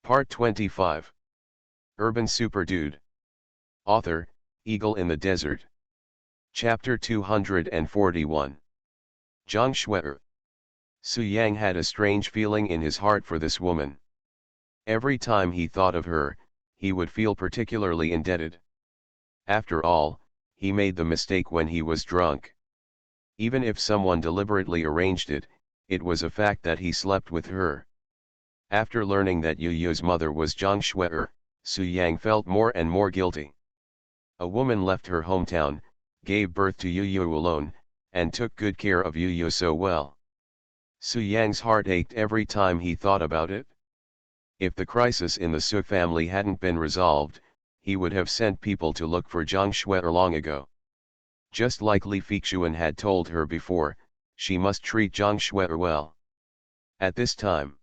Part 25. Urban Super Dude. Author, Eagle in the Desert. Chapter 241. Zhang Shue'er. Su Yang had a strange feeling in his heart for this woman. Every time he thought of her, he would feel particularly indebted. After all, he made the mistake when he was drunk. Even if someone deliberately arranged it, it was a fact that he slept with her. After learning that Yu Yu's mother was Zhang Shue'er, Su Yang felt more and more guilty. A woman left her hometown, gave birth to Yu Yu alone, and took good care of Yu Yu so well. Su Yang's heart ached every time he thought about it. If the crisis in the Su family hadn't been resolved, he would have sent people to look for Zhang Shue'er long ago. Just like Li Feixuan had told her before, she must treat Zhang Shue'er well. At this time,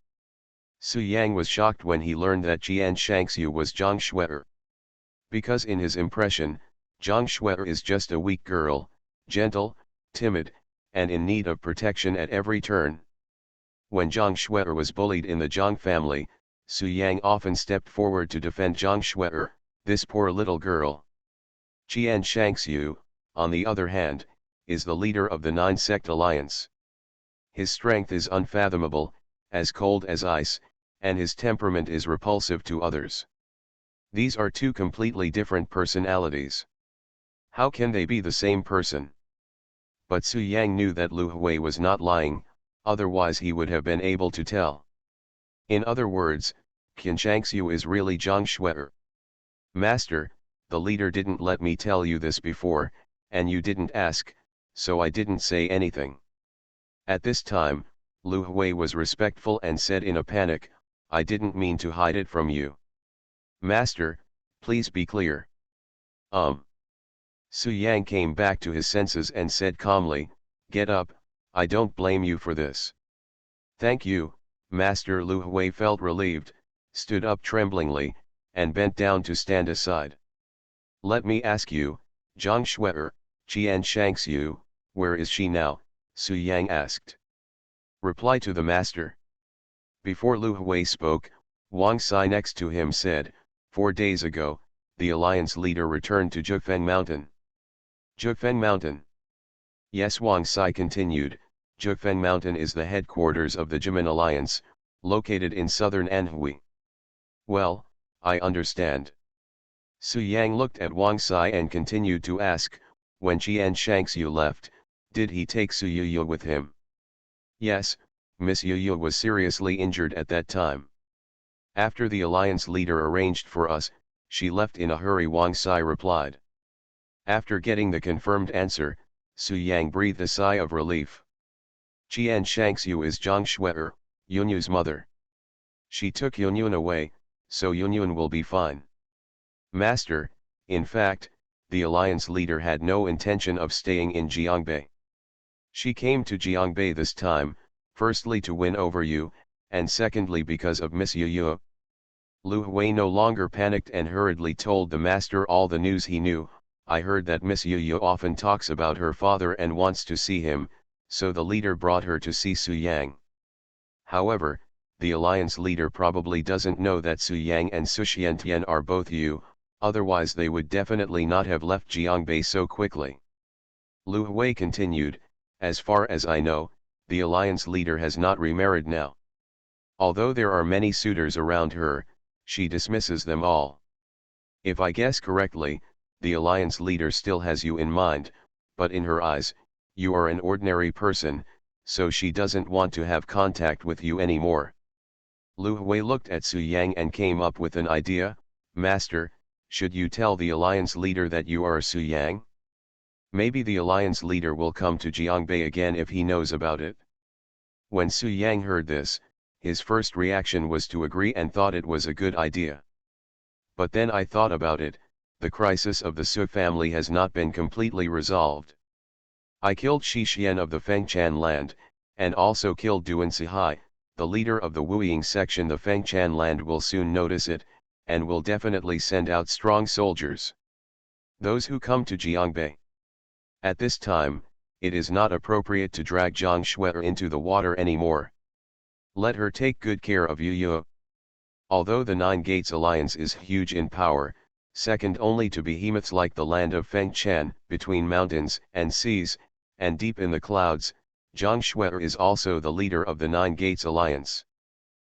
Su Yang was shocked when he learned that Jian Shangxiu was Zhang Shue'er. Because in his impression, Zhang Shue'er is just a weak girl, gentle, timid, and in need of protection at every turn. When Zhang Shue'er was bullied in the Zhang family, Su Yang often stepped forward to defend Zhang Shue'er, this poor little girl. Jian Shangxiu, on the other hand, is the leader of the Nine-Sect Alliance. His strength is unfathomable, as cold as ice, and his temperament is repulsive to others. These are two completely different personalities. How can they be the same person? But Su Yang knew that Lu Hui was not lying, otherwise he would have been able to tell. In other words, Qin Shangxiu is really Zhang Shue'er. Master, the leader didn't let me tell you this before, and you didn't ask, so I didn't say anything. At this time, Lu Hui was respectful and said in a panic, I didn't mean to hide it from you. Master, please be clear. Su Yang came back to his senses and said calmly, get up, I don't blame you for this. Thank you, Master. Lu Hui felt relieved, stood up tremblingly, and bent down to stand aside. Let me ask you, Zhang Shue'er, Jian Shangxiu, where is she now? Su Yang asked. Reply to the master. Before Lu Hui spoke, Wang Sai next to him said, 4 days ago, the alliance leader returned to Jufeng Mountain. Jufeng Mountain. Yes, Wang Sai continued, Jufeng Mountain is the headquarters of the Jimin Alliance, located in southern Anhui. Well, I understand. Su Yang looked at Wang Sai and continued to ask, when Jian Shangxiu left, did he take Su Yu with him? Yes, Miss Yu was seriously injured at that time. After the alliance leader arranged for us, she left in a hurry, Wang Sai replied. After getting the confirmed answer, Su Yang breathed a sigh of relief. Jian Shangxiu is Zhang Shue'er, Yunyu's mother. She took Yunyun away, so Yunyun will be fine. Master, in fact, the alliance leader had no intention of staying in Jiangbei. She came to Jiangbei this time, firstly to win over you, and secondly because of Miss Yu. Lu Hui no longer panicked and hurriedly told the master all the news he knew. I heard that Miss Yu often talks about her father and wants to see him, so the leader brought her to see Su Yang. However, the alliance leader probably doesn't know that Su Yang and Su Xiantian are both Yu, otherwise they would definitely not have left Jiangbei so quickly. Lu Hui continued, as far as I know, the alliance leader has not remarried now. Although there are many suitors around her, she dismisses them all. If I guess correctly, the alliance leader still has you in mind, but in her eyes, you are an ordinary person, so she doesn't want to have contact with you anymore. Lu Hui looked at Su Yang and came up with an idea. Master, should you tell the alliance leader that you are Su Yang? Maybe the alliance leader will come to Jiangbei again if he knows about it. When Su Yang heard this, his first reaction was to agree and thought it was a good idea. But then I thought about it, the crisis of the Su family has not been completely resolved. I killed Shi Xian of the Fengchan land, and also killed Duan Sihai, the leader of the Wuying section. The Fengchan land will soon notice it, and will definitely send out strong soldiers. Those who come to Jiangbei. At this time, it is not appropriate to drag Zhang Shue'er into the water anymore. Let her take good care of Yu Yu. Although the Nine Gates Alliance is huge in power, second only to behemoths like the land of Fengchan, between mountains and seas, and deep in the clouds, Zhang Shuai is also the leader of the Nine Gates Alliance.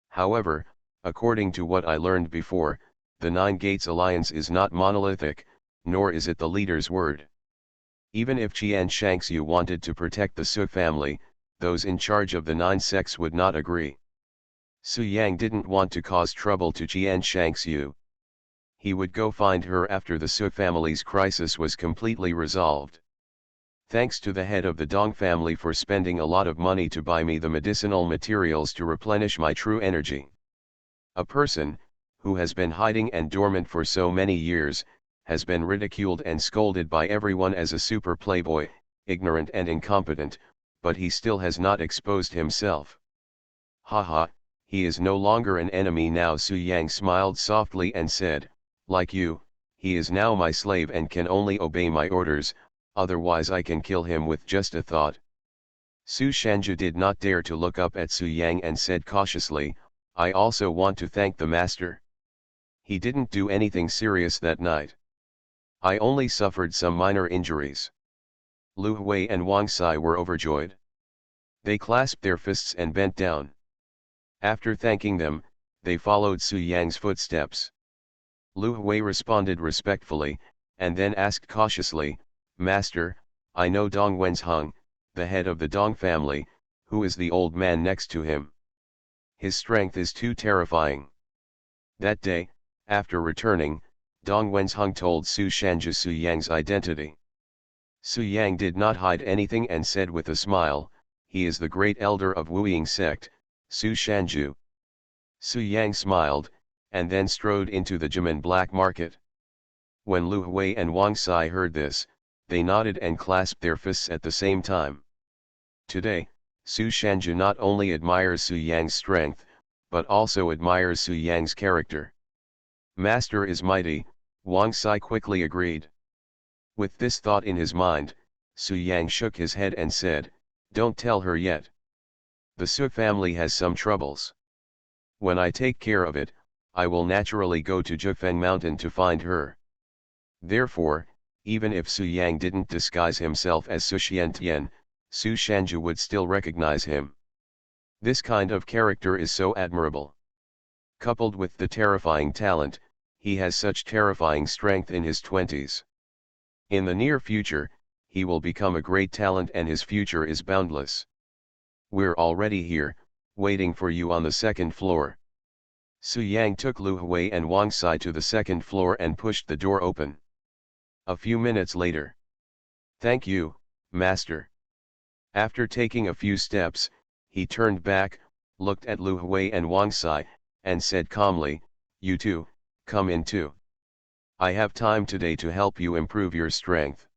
However, according to what I learned before, the Nine Gates Alliance is not monolithic, nor is it the leader's word. Even if Qian Shangxiu wanted to protect the Su family, those in charge of the nine sects would not agree. Su Yang didn't want to cause trouble to Qian Shangxiu. He would go find her after the Su family's crisis was completely resolved. Thanks to the head of the Dong family for spending a lot of money to buy me the medicinal materials to replenish my true energy. A person, who has been hiding and dormant for so many years, has been ridiculed and scolded by everyone as a super playboy, ignorant and incompetent, but he still has not exposed himself. Haha, he is no longer an enemy now. Su Yang smiled softly and said, like you, he is now my slave and can only obey my orders, otherwise I can kill him with just a thought. Su Shanju did not dare to look up at Su Yang and said cautiously, I also want to thank the master. He didn't do anything serious that night. I only suffered some minor injuries. Lu Hui and Wang Sai were overjoyed. They clasped their fists and bent down. After thanking them, they followed Su Yang's footsteps. Lu Hui responded respectfully, and then asked cautiously, Master, I know Dong Wenzheng, the head of the Dong family, who is the old man next to him. His strength is too terrifying. That day, after returning, Dong Wenzheng told Su Shanju Su Yang's identity. Su Yang did not hide anything and said with a smile, he is the great elder of Wuying sect, Su Shanju. Su Yang smiled, and then strode into the Jimen black market. When Lu Hui and Wang Sai heard this, they nodded and clasped their fists at the same time. Today, Su Shanju not only admires Su Yang's strength, but also admires Su Yang's character. Master is mighty, Wang Sai quickly agreed. With this thought in his mind, Su Yang shook his head and said, don't tell her yet. The Su family has some troubles. When I take care of it, I will naturally go to Jufeng Mountain to find her. Therefore, even if Su Yang didn't disguise himself as Su Xiantian, Su Shanju would still recognize him. This kind of character is so admirable. Coupled with the terrifying talent, he has such terrifying strength in his 20s. In the near future, he will become a great talent and his future is boundless. We're already here, waiting for you on the second floor. Su Yang took Lu Hui and Wang Sai to the second floor and pushed the door open. A few minutes later. Thank you, Master. After taking a few steps, he turned back, looked at Lu Hui and Wang Sai, and said calmly, you two, come in too. I have time today to help you improve your strength.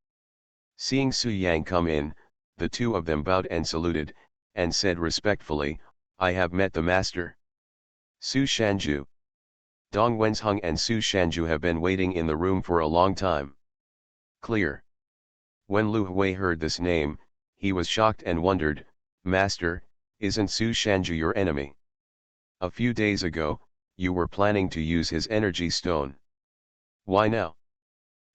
Seeing Su Yang come in, the two of them bowed and saluted, and said respectfully, I have met the master. Su Shanju. Dong Wenzheng and Su Shanju have been waiting in the room for a long time. Clear. When Lu Hui heard this name, he was shocked and wondered, Master, isn't Su Shanju your enemy? A few days ago, you were planning to use his energy stone. Why now?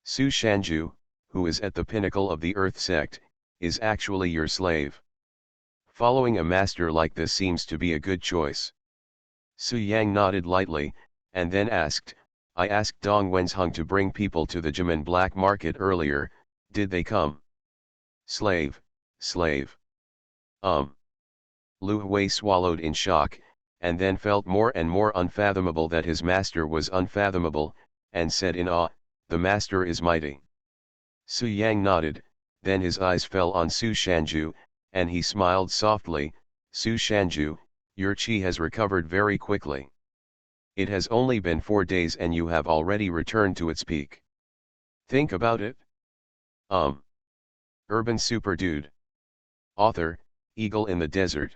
Su Shanju, who is at the pinnacle of the Earth sect, is actually your slave. Following a master like this seems to be a good choice. Su Yang nodded lightly, and then asked, I asked Dong Wenzheng to bring people to the Jimen black market earlier, did they come? Slave, slave. Lu Hui swallowed in shock, and then felt more and more unfathomable that his master was unfathomable, and said in awe, the master is mighty. Su Yang nodded, then his eyes fell on Su Shanju, and he smiled softly, Su Shanju, your qi has recovered very quickly. It has only been 4 days and you have already returned to its peak. Think about it. Urban Super Dude. Author, Eagle in the Desert.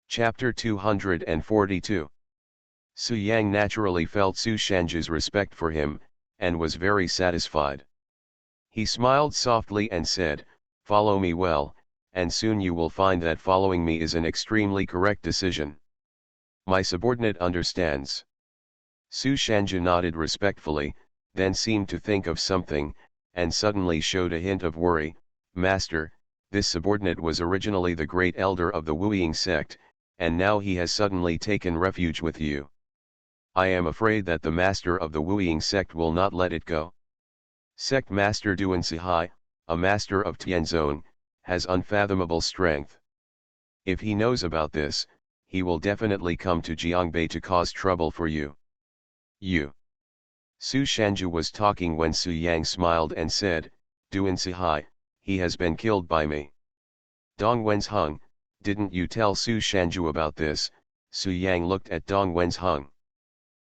Chapter 242. Su Yang naturally felt Su Shanju's respect for him, and was very satisfied. He smiled softly and said, follow me well, and soon you will find that following me is an extremely correct decision. My subordinate understands. Su Shanju nodded respectfully, then seemed to think of something, and suddenly showed a hint of worry. Master, this subordinate was originally the great elder of the Wuying sect, and now he has suddenly taken refuge with you. I am afraid that the master of the Wuying sect will not let it go. Sect Master Duan Sihai, a master of Tianzong, has unfathomable strength. If he knows about this, he will definitely come to Jiangbei to cause trouble for you. You. Su Shanju was talking when Su Yang smiled and said, Duan Sihai, he has been killed by me. Dong Wenzheng, didn't you tell Su Shanju about this? Su Yang looked at Dong Wenzheng.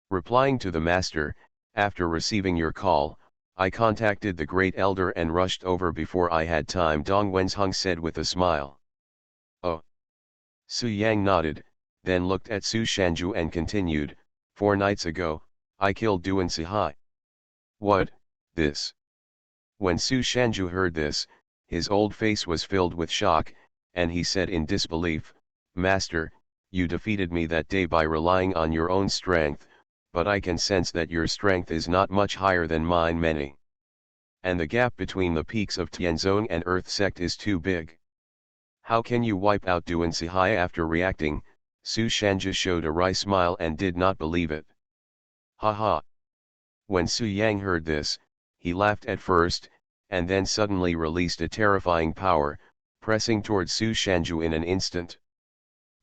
Replying to the master, after receiving your call, I contacted the great elder and rushed over before I had time, Dong Wenzheng said with a smile. Oh. Su Yang nodded, then looked at Su Shanju and continued, 4 nights ago, I killed Duan Sihai. What, this? When Su Shanju heard this, his old face was filled with shock, and he said in disbelief, Master, you defeated me that day by relying on your own strength, but I can sense that your strength is not much higher than mine many. And the gap between the peaks of Tianzong and Earth sect is too big. How can you wipe out Duan Sihai? After reacting, Su Shanju showed a wry smile and did not believe it. Ha ha. When Su Yang heard this, he laughed at first, and then suddenly released a terrifying power, pressing towards Su Shanju in an instant.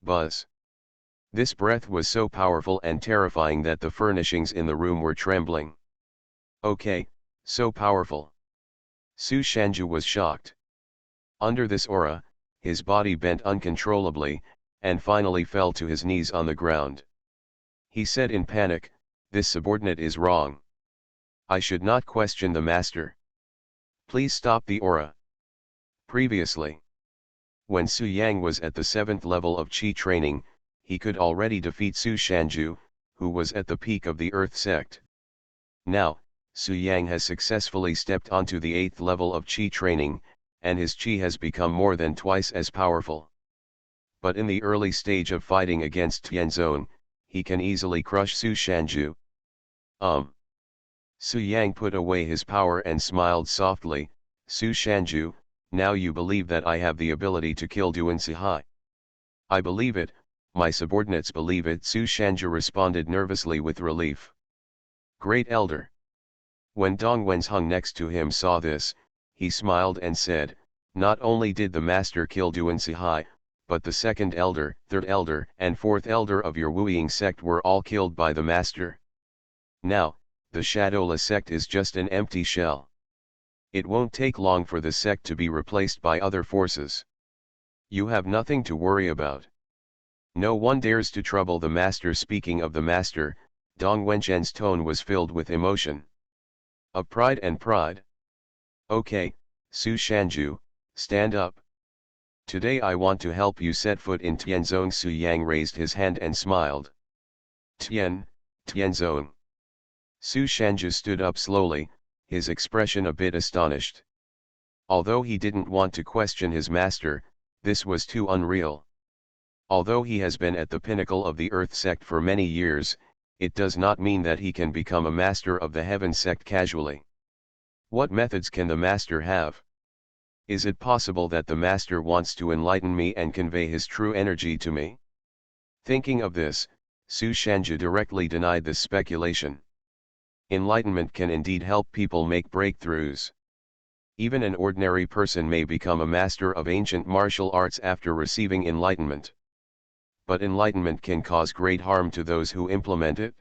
Buzz. This breath was so powerful and terrifying that the furnishings in the room were trembling. Okay, so powerful. Su Shanju was shocked. Under this aura, his body bent uncontrollably, and finally fell to his knees on the ground. He said in panic, this subordinate is wrong. I should not question the master. Please stop the aura. Previously, when Su Yang was at the 7th level of Qi training, he could already defeat Su Shanju, who was at the peak of the Earth sect. Now, Su Yang has successfully stepped onto the 8th level of Qi training, and his Qi has become more than twice as powerful. But in the early stage of fighting against Tianzong, he can easily crush Su Shanju. Su Yang put away his power and smiled softly, Su Shanju, now you believe that I have the ability to kill Duan Sihai. I believe it, my subordinates believe it, Su Shanju responded nervously with relief. Great Elder. When Dong Wenzheng next to him saw this, he smiled and said, not only did the master kill Duan Sihai, but the 2nd elder, 3rd elder and 4th elder of your Wuying sect were all killed by the master. Now, the Shadola sect is just an empty shell. It won't take long for the sect to be replaced by other forces. You have nothing to worry about. No one dares to trouble the master. Speaking of the master, Dong Wenzhen's tone was filled with emotion. Of pride and pride. Okay, Su Shanju, stand up. Today I want to help you set foot in Tianzong. Su Yang raised his hand and smiled. Tianzong. Su Shanju stood up slowly, his expression a bit astonished. Although he didn't want to question his master, this was too unreal. Although he has been at the pinnacle of the Earth sect for many years, it does not mean that he can become a master of the Heaven sect casually. What methods can the master have? Is it possible that the master wants to enlighten me and convey his true energy to me? Thinking of this, Su Shanju directly denied this speculation. Enlightenment can indeed help people make breakthroughs. Even an ordinary person may become a master of ancient martial arts after receiving enlightenment. But enlightenment can cause great harm to those who implement it.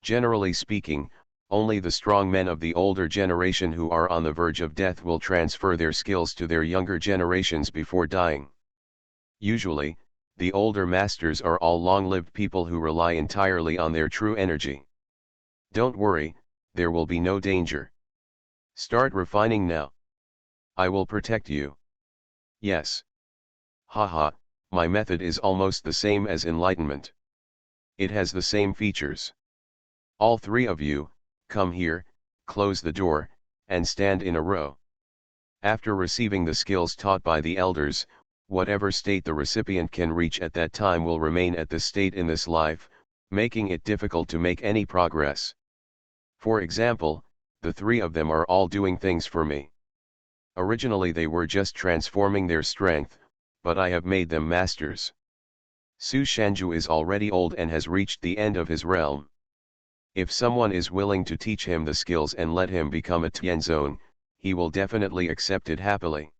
Generally speaking, only the strong men of the older generation who are on the verge of death will transfer their skills to their younger generations before dying. Usually, the older masters are all long-lived people who rely entirely on their true energy. Don't worry, there will be no danger. Start refining now. I will protect you. Yes. Haha, my method is almost the same as enlightenment. It has the same features. All 3 of you, come here, close the door, and stand in a row. After receiving the skills taught by the elders, whatever state the recipient can reach at that time will remain at this state in this life, making it difficult to make any progress. For example, the three of them are all doing things for me. Originally they were just transforming their strength, but I have made them masters. Su Shanju is already old and has reached the end of his realm. If someone is willing to teach him the skills and let him become a Tianzong, he will definitely accept it happily.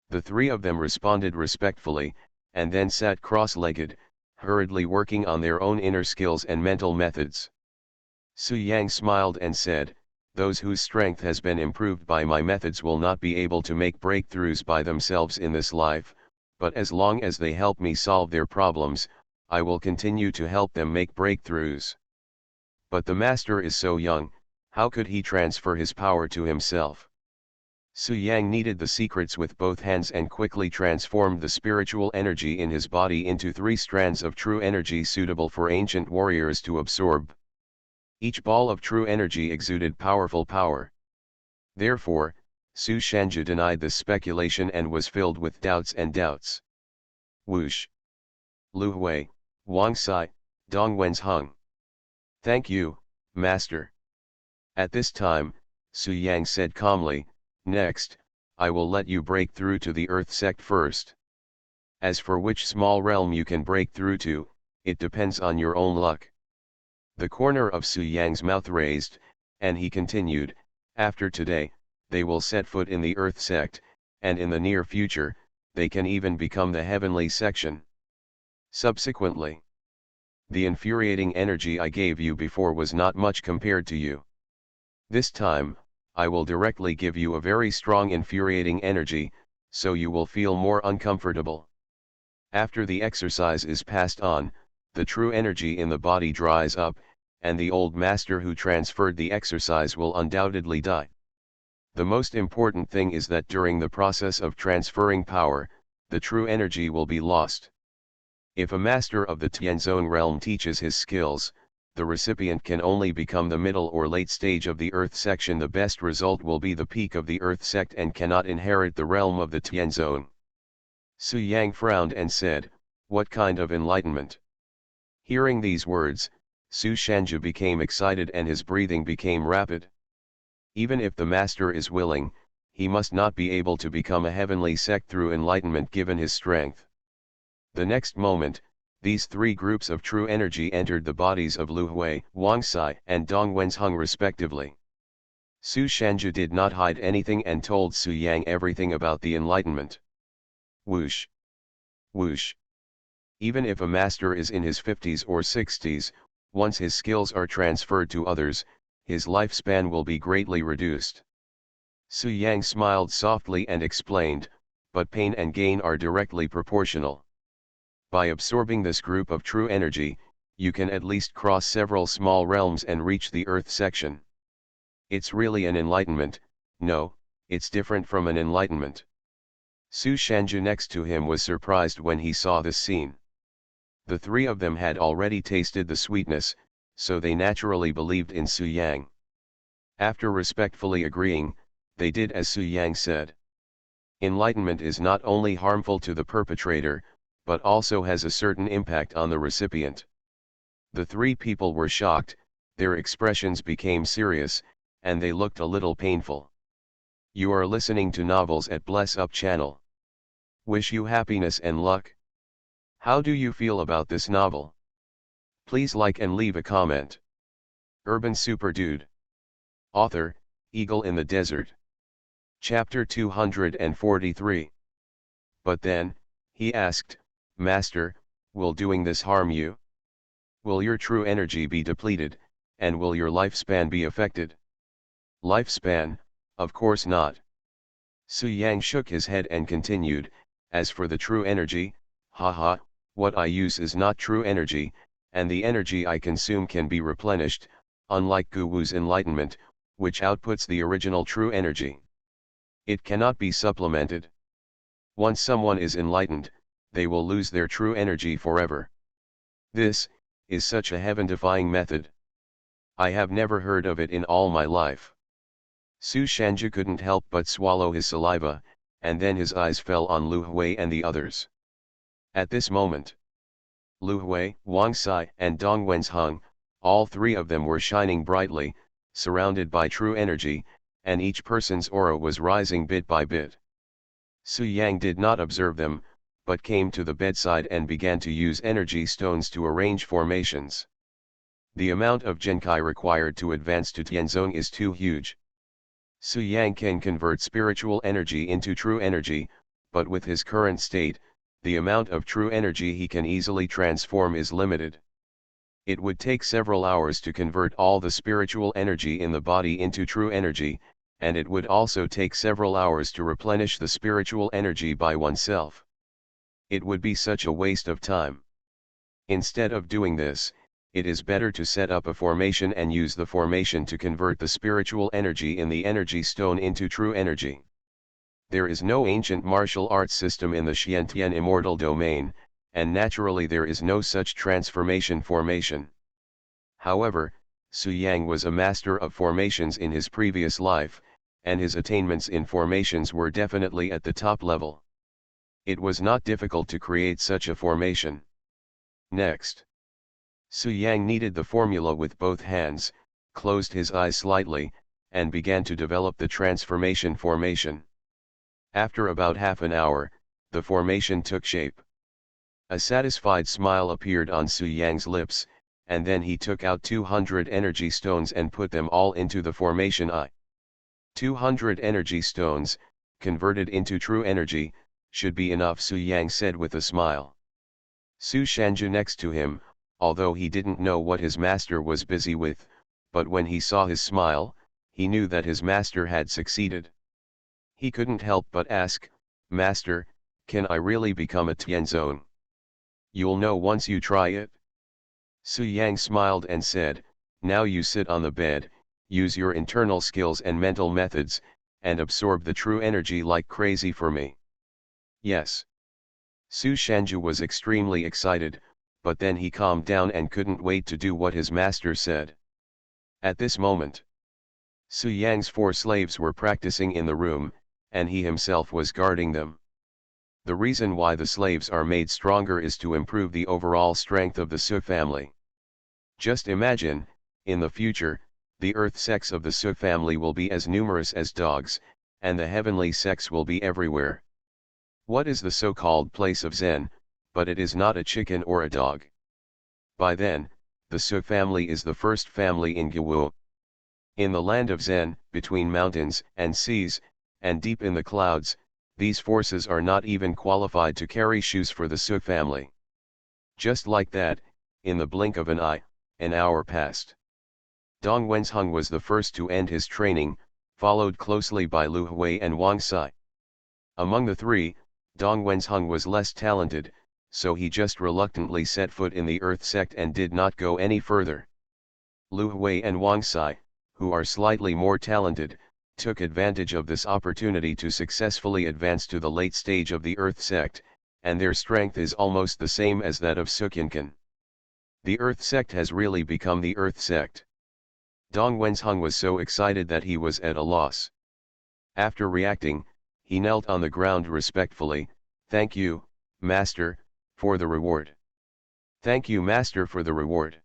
The three of them responded respectfully, and then sat cross-legged, hurriedly working on their own inner skills and mental methods. Su Yang smiled and said, "Those whose strength has been improved by my methods will not be able to make breakthroughs by themselves in this life, but as long as they help me solve their problems, I will continue to help them make breakthroughs. But the master is so young, how could he transfer his power to himself?" Su Yang kneaded the secrets with both hands and quickly transformed the spiritual energy in his body into 3 strands of true energy suitable for ancient warriors to absorb. Each ball of true energy exuded powerful power. Therefore, Su Shanju denied this speculation and was filled with doubts and doubts. Whoosh! Lu Hui, Wang Sai, Dongwen's hung. "Thank you, Master." At this time, Su Yang said calmly, "Next, I will let you break through to the Earth sect first. As for which small realm you can break through to, it depends on your own luck." The corner of Su Yang's mouth raised, and he continued, "After today, they will set foot in the Earth sect, and in the near future, they can even become the heavenly section. Subsequently, the infuriating energy I gave you before was not much compared to you. This time, I will directly give you a very strong infuriating energy, so you will feel more uncomfortable. After the exercise is passed on, the true energy in the body dries up, and the old master who transferred the exercise will undoubtedly die. The most important thing is that during the process of transferring power, the true energy will be lost. If a master of the Tianzong realm teaches his skills, the recipient can only become the middle or late stage of the Earth section. The best result will be the peak of the Earth sect and cannot inherit the realm of the Tianzong." Su Yang frowned and said, "What kind of enlightenment?" Hearing these words, Su Shanju became excited and his breathing became rapid. Even if the master is willing, he must not be able to become a heavenly sect through enlightenment given his strength. The next moment, these 3 groups of true energy entered the bodies of Lu Hui, Wang Sai, and Dong Wenzheng respectively. Su Shanju did not hide anything and told Su Yang everything about the enlightenment. Whoosh! Whoosh! Even if a master is in his 50s or 60s, once his skills are transferred to others, his lifespan will be greatly reduced. Su Yang smiled softly and explained, "But pain and gain are directly proportional. By absorbing this group of true energy, you can at least cross several small realms and reach the Earth section. It's really an enlightenment. No, it's different from an enlightenment." Su Shanju next to him was surprised when he saw this scene. The 3 of them had already tasted the sweetness, so they naturally believed in Su Yang. After respectfully agreeing, they did as Su Yang said. Enlightenment is not only harmful to the perpetrator, but also has a certain impact on the recipient. The 3 people were shocked, their expressions became serious, and they looked a little painful. You are listening to Novels at Bless Up channel. Wish you happiness and luck. How do you feel about this novel? Please like and leave a comment. Urban Super Dude. Author, Eagle in the Desert. Chapter 243. But then, he asked, "Master, will doing this harm you? Will your true energy be depleted, and will your lifespan be affected?" "Lifespan, of course not." Su Yang shook his head and continued, "As for the true energy, haha, what I use is not true energy, and the energy I consume can be replenished, unlike Gu Wu's enlightenment, which outputs the original true energy. It cannot be supplemented. Once someone is enlightened, they will lose their true energy forever. This is such a heaven-defying method. I have never heard of it in all my life." Su Shanju couldn't help but swallow his saliva, and then his eyes fell on Lu Hui and the others. At this moment, Lu Hui, Wang Sai, and Dong Wenzheng, all three of them were shining brightly, surrounded by true energy, and each person's aura was rising bit by bit. Su Yang did not observe them, but came to the bedside and began to use energy stones to arrange formations. The amount of Genkai required to advance to Tianzong is too huge. Su Yang can convert spiritual energy into true energy, but with his current state, the amount of true energy he can easily transform is limited. It would take several hours to convert all the spiritual energy in the body into true energy, and it would also take several hours to replenish the spiritual energy by oneself. It would be such a waste of time. Instead of doing this, it is better to set up a formation and use the formation to convert the spiritual energy in the energy stone into true energy. There is no ancient martial arts system in the Xiantian immortal domain, and naturally there is no such transformation formation. However, Su Yang was a master of formations in his previous life, and his attainments in formations were definitely at the top level. It was not difficult to create such a formation. Next, Su Yang kneaded the formula with both hands, closed his eyes slightly, and began to develop the transformation formation. After about half an hour, the formation took shape. A satisfied smile appeared on Su Yang's lips, and then he took out 200 energy stones and put them all into the formation I. 200 energy stones, converted into true energy, should be enough, Su Yang said with a smile. Su Shanju next to him, although he didn't know what his master was busy with, but when he saw his smile, he knew that his master had succeeded. He couldn't help but ask, "Master, can I really become a Tianzong?" "You'll know once you try it." Su Yang smiled and said, "Now you sit on the bed, use your internal skills and mental methods, and absorb the true energy like crazy for me." "Yes." Su Shanju was extremely excited, but then he calmed down and couldn't wait to do what his master said. At this moment, Su Yang's 4 slaves were practicing in the room, and he himself was guarding them. The reason why the slaves are made stronger is to improve the overall strength of the Su family. Just imagine, in the future, the earth sex of the Su family will be as numerous as dogs, and the heavenly sex will be everywhere. What is the so-called place of Zen, but it is not a chicken or a dog. By then, the Su family is the first family in Gwu. In the land of Zen, between mountains and seas, and deep in the clouds, these forces are not even qualified to carry shoes for the Su family. Just like that, in the blink of an eye, an hour passed. Dong Wenzheng was the first to end his training, followed closely by Lu Hui and Wang Sai. Among the three, Dong Wenzheng was less talented, so he just reluctantly set foot in the Earth sect and did not go any further. Lu Hui and Wang Sai, who are slightly more talented, took advantage of this opportunity to successfully advance to the late stage of the Earth sect, and their strength is almost the same as that of Sukyankan. The Earth sect has really become the Earth sect. Dong Wenzheng was so excited that he was at a loss. After reacting, he knelt on the ground respectfully. "Thank you, Master, for the reward." "Thank you, Master, for the reward."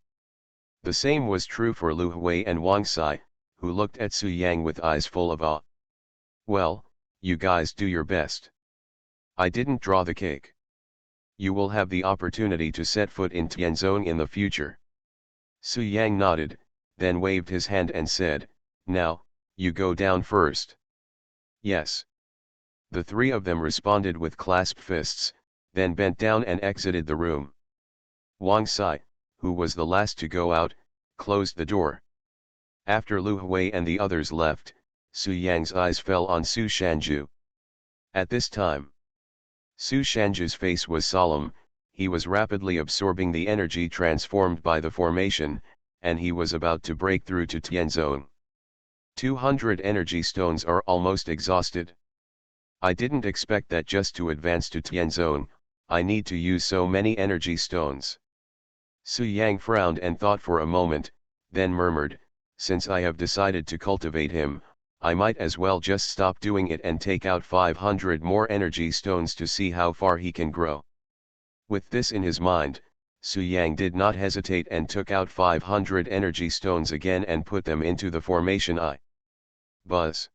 The same was true for Lu Hui and Wang Sai, who looked at Su Yang with eyes full of awe. "Well, you guys do your best. I didn't draw the cake. You will have the opportunity to set foot in Tianzong in the future." Su Yang nodded, then waved his hand and said, "Now, you go down first." "Yes." The three of them responded with clasped fists, then bent down and exited the room. Wang Sai, who was the last to go out, closed the door. After Lu Hui and the others left, Su Yang's eyes fell on Su Shanju. At this time, Su Shanju's face was solemn. He was rapidly absorbing the energy transformed by the formation, and he was about to break through to Tianzong. 200 energy stones are almost exhausted. I didn't expect that just to advance to Tianzong, I need to use so many energy stones. Su Yang frowned and thought for a moment, then murmured, "Since I have decided to cultivate him, I might as well just stop doing it and take out 500 more energy stones to see how far he can grow." With this in his mind, Su Yang did not hesitate and took out 500 energy stones again and put them into the formation I. Buzz.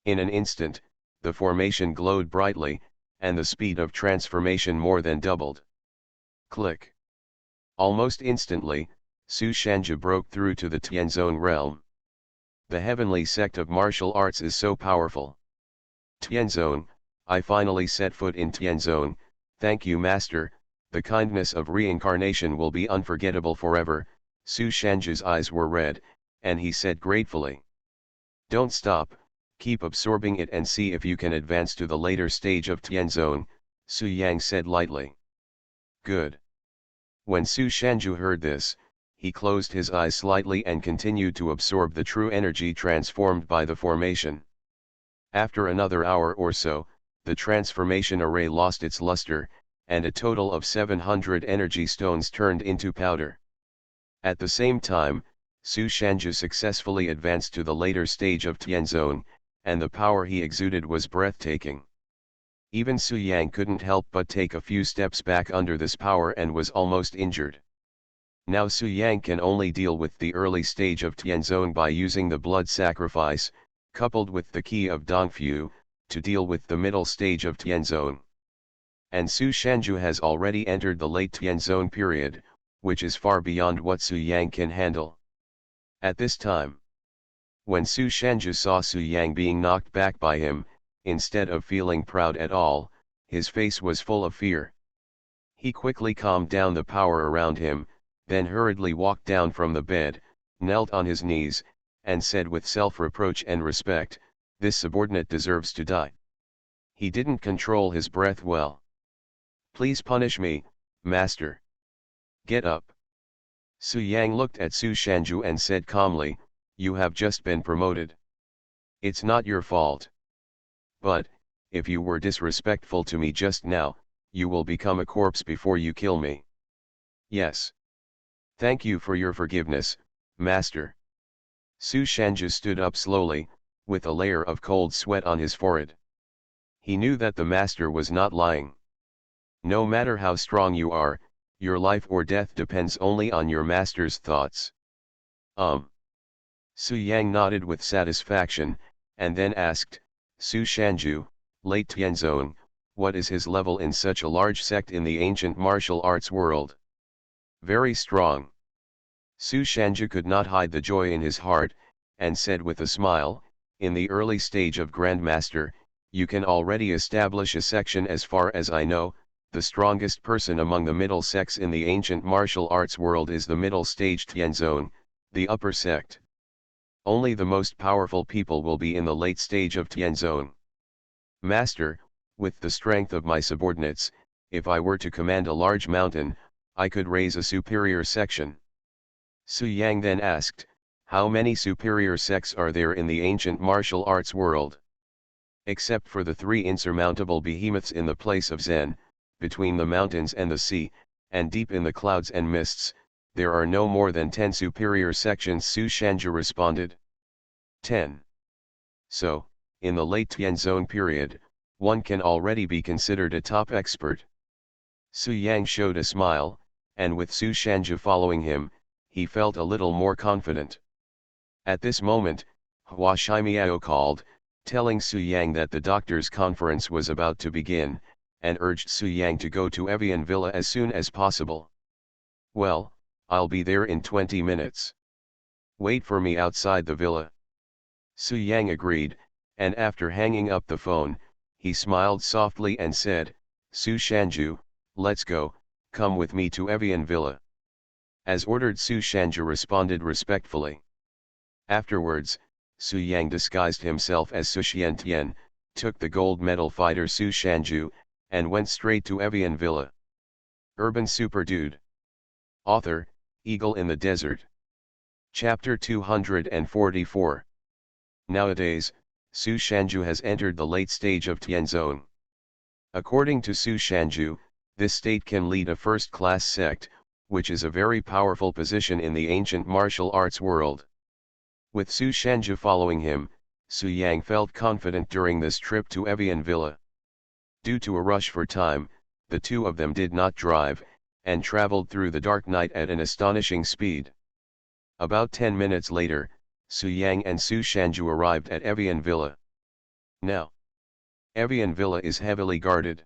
In an instant, the formation glowed brightly, and the speed of transformation more than doubled. Click. Almost instantly, Su Shanju broke through to the Tianzong realm. The heavenly sect of martial arts is so powerful. Tianzong, I finally set foot in Tianzong, thank you master, the kindness of reincarnation will be unforgettable forever. Su Shanju's eyes were red, and he said gratefully. Don't stop, keep absorbing it and see if you can advance to the later stage of Tianzong, Su Yang said lightly. Good. When Su Shanju heard this, he closed his eyes slightly and continued to absorb the true energy transformed by the formation. After another hour or so, the transformation array lost its luster, and a total of 700 energy stones turned into powder. At the same time, Su Shanju successfully advanced to the later stage of Tianzong, and the power he exuded was breathtaking. Even Su Yang couldn't help but take a few steps back under this power and was almost injured. Now Su Yang can only deal with the early stage of Tianzong by using the blood sacrifice, coupled with the key of Dongfu, to deal with the middle stage of Tianzong. And Su Shanju has already entered the late Tianzong period, which is far beyond what Su Yang can handle. At this time, when Su Shanju saw Su Yang being knocked back by him, instead of feeling proud at all, his face was full of fear. He quickly calmed down the power around him, then hurriedly walked down from the bed, knelt on his knees, and said with self-reproach and respect, "This subordinate deserves to die. He didn't control his breath well. Please punish me, master. Get up." Su Yang looked at Su Shanju and said calmly, "You have just been promoted. It's not your fault. But, if you were disrespectful to me just now, you will become a corpse before you kill me." "Yes. Thank you for your forgiveness, master." Su Shanju stood up slowly, with a layer of cold sweat on his forehead. He knew that the master was not lying. No matter how strong you are, your life or death depends only on your master's thoughts. Su Yang nodded with satisfaction, and then asked, "Su Shanju, late Tianzong, what is his level in such a large sect in the ancient martial arts world?" "Very strong." Su Shanju could not hide the joy in his heart, and said with a smile, "In the early stage of Grandmaster, you can already establish a section. As far as I know, the strongest person among the middle sects in the ancient martial arts world is the middle stage Tianzong, the upper sect. Only the most powerful people will be in the late stage of Tianzong. Master, with the strength of my subordinates, if I were to command a large mountain, I could raise a superior section." Su Yang then asked, "How many superior sects are there in the ancient martial arts world?" "Except for the 3 insurmountable behemoths in the place of Zen, between the mountains and the sea, and deep in the clouds and mists, there are no more than 10 superior sections," Su Shanju responded. 10. So, in the late Tianzong period, one can already be considered a top expert. Su Yang showed a smile, and with Su Shanju following him, he felt a little more confident. At this moment, Hua Shimiao called, telling Su Yang that the doctor's conference was about to begin, and urged Su Yang to go to Evian Villa as soon as possible. "Well, I'll be there in 20 minutes. Wait for me outside the villa." Su Yang agreed, and after hanging up the phone, he smiled softly and said, "Su Shanju, let's go, come with me to Evian Villa." As ordered, Su Shanju responded respectfully. Afterwards, Su Yang disguised himself as Su Xiantian, took the gold medal fighter Su Shanju, and went straight to Evian Villa. Urban Super Dude. Author, Eagle in the Desert. Chapter 244. Nowadays, Su Shanju has entered the late stage of Tianzong. According to Su Shanju, this state can lead a first-class sect, which is a very powerful position in the ancient martial arts world. With Su Shanju following him, Su Yang felt confident during this trip to Evian Villa. Due to a rush for time, the two of them did not drive, and traveled through the dark night at an astonishing speed. About 10 minutes later, Su Yang and Su Shanju arrived at Evian Villa. Now, Evian Villa is heavily guarded.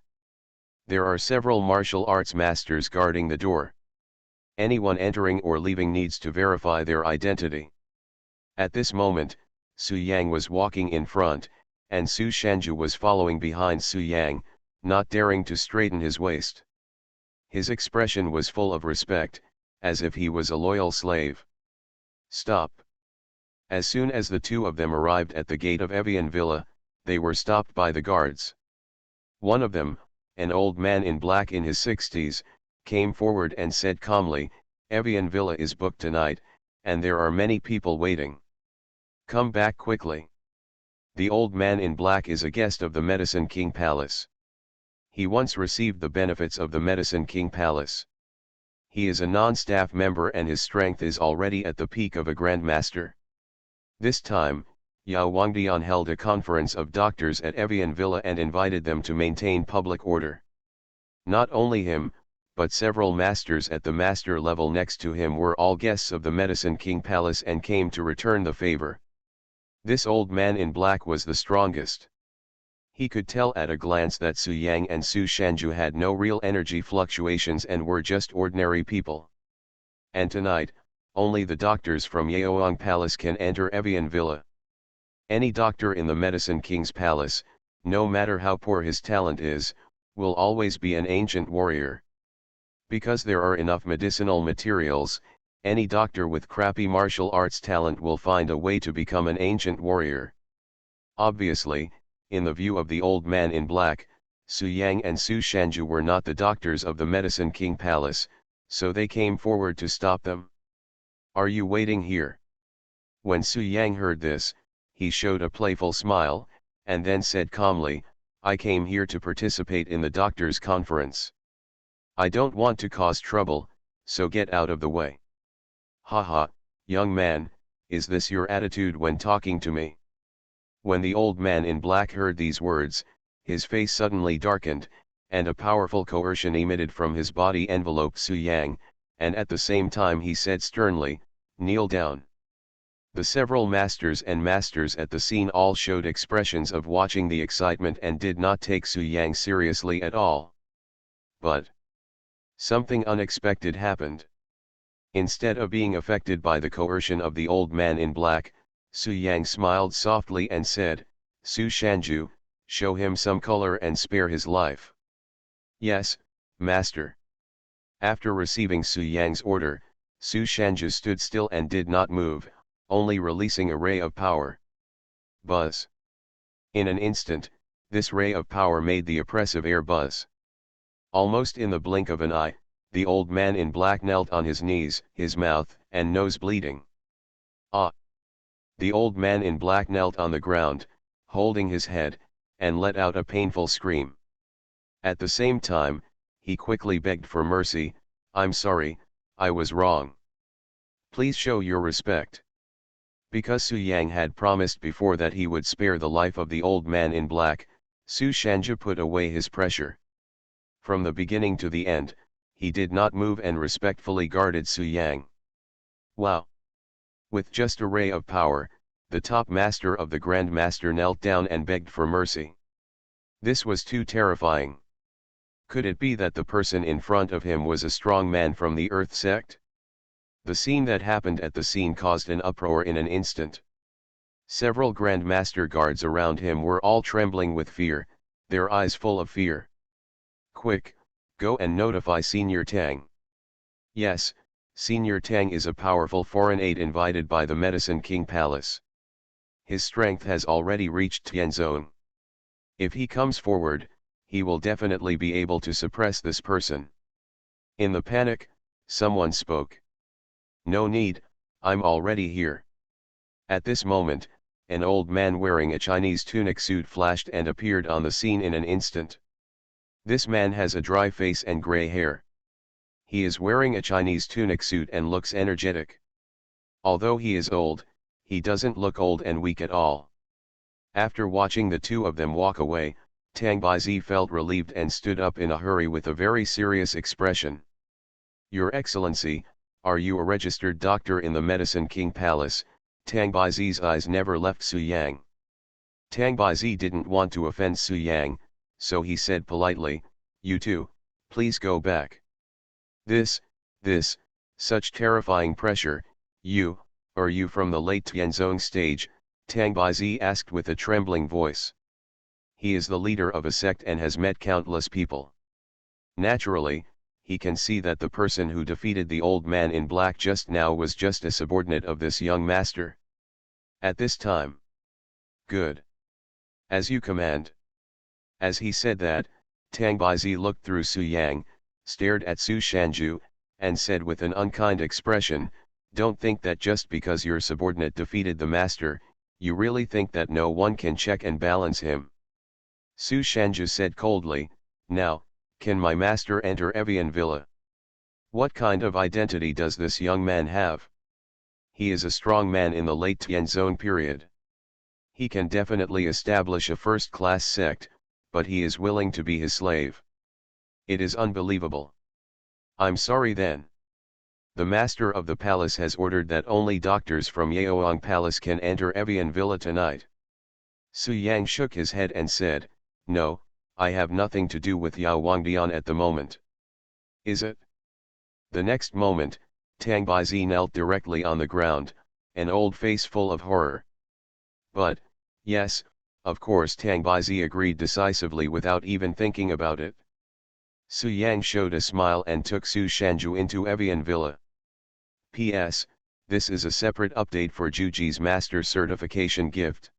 There are several martial arts masters guarding the door. Anyone entering or leaving needs to verify their identity. At this moment, Su Yang was walking in front, and Su Shanju was following behind Su Yang, not daring to straighten his waist. His expression was full of respect, as if he was a loyal slave. Stop. As soon as the two of them arrived at the gate of Evian Villa, they were stopped by the guards. One of them, an old man in black in his 60s, came forward and said calmly, "Evian Villa is booked tonight, and there are many people waiting. Come back quickly." The old man in black is a guest of the Medicine King Palace. He once received the benefits of the Medicine King Palace. He is a non-staff member and his strength is already at the peak of a grandmaster. This time, Yao Wangdian held a conference of doctors at Evian Villa and invited them to maintain public order. Not only him, but several masters at the master level next to him were all guests of the Medicine King Palace and came to return the favor. This old man in black was the strongest. He could tell at a glance that Su Yang and Su Shanju had no real energy fluctuations and were just ordinary people. And tonight, only the doctors from Yaoang Palace can enter Evian Villa. Any doctor in the Medicine King's Palace, no matter how poor his talent is, will always be an ancient warrior. Because there are enough medicinal materials, any doctor with crappy martial arts talent will find a way to become an ancient warrior. Obviously, in the view of the old man in black, Su Yang and Su Shanju were not the doctors of the Medicine King Palace, so they came forward to stop them. "Are you waiting here?" When Su Yang heard this, he showed a playful smile, and then said calmly, "I came here to participate in the doctors' conference. I don't want to cause trouble, so get out of the way." "Haha, young man, is this your attitude when talking to me?" When the old man in black heard these words, his face suddenly darkened, and a powerful coercion emitted from his body enveloped Su Yang, and at the same time he said sternly, "Kneel down." The several masters at the scene all showed expressions of watching the excitement and did not take Su Yang seriously at all. But something unexpected happened. Instead of being affected by the coercion of the old man in black, Su Yang smiled softly and said, "Su Shanju, show him some color and spare his life." "Yes, master." After receiving Su Yang's order, Su Shanju stood still and did not move, only releasing a ray of power. Buzz. In an instant, this ray of power made the oppressive air buzz. Almost in the blink of an eye, the old man in black knelt on his knees, his mouth and nose bleeding. "Ah!" The old man in black knelt on the ground, holding his head, and let out a painful scream. At the same time, he quickly begged for mercy, "I'm sorry, I was wrong. Please show your respect." Because Su Yang had promised before that he would spare the life of the old man in black, Su Shanju put away his pressure. From the beginning to the end, he did not move and respectfully guarded Su Yang. Wow! With just a ray of power, the top master of the Grand Master knelt down and begged for mercy. This was too terrifying. Could it be that the person in front of him was a strong man from the Earth sect? The scene that happened at the scene caused an uproar in an instant. Several Grand Master guards around him were all trembling with fear, their eyes full of fear. "Quick, go and notify Senior Tang." Yes, Senior Tang is a powerful foreign aide invited by the Medicine King Palace. His strength has already reached Tianzong. If he comes forward, he will definitely be able to suppress this person. In the panic, someone spoke. "No need, I'm already here." At this moment, an old man wearing a Chinese tunic suit flashed and appeared on the scene in an instant. This man has a dry face and gray hair. He is wearing a Chinese tunic suit and looks energetic. Although he is old, he doesn't look old and weak at all. After watching the two of them walk away, Tang Baizi felt relieved and stood up in a hurry with a very serious expression. Your Excellency, are you a registered doctor in the Medicine King Palace? Tang Baizi's eyes never left Su Yang. Tang Baizi didn't want to offend Su Yang, so he said politely, you too, please go back. This, such terrifying pressure, are you from the late Tianzong stage? Tang Baizi asked with a trembling voice. He is the leader of a sect and has met countless people. Naturally, he can see that the person who defeated the old man in black just now was just a subordinate of this young master. At this time. Good. As you command. As he said that, Tang Baizi looked through Su Yang, stared at Su Shanju, and said with an unkind expression, don't think that just because your subordinate defeated the master, you really think that no one can check and balance him. Su Shanju said coldly, now, can my master enter Evian Villa? What kind of identity does this young man have? He is a strong man in the late Tianzong period. He can definitely establish a first-class sect, but he is willing to be his slave. It is unbelievable. I'm sorry then. The master of the palace has ordered that only doctors from Yaoang Palace can enter Evian Villa tonight. Su Yang shook his head and said, no, I have nothing to do with Yao Wangdian at the moment. Is it? The next moment, Tang Baizi knelt directly on the ground, an old face full of horror. But, yes, of course Tang Baizi agreed decisively without even thinking about it. Su Yang showed a smile and took Su Shanju into Evian Villa. P.S. This is a separate update for Juji's master certification gift.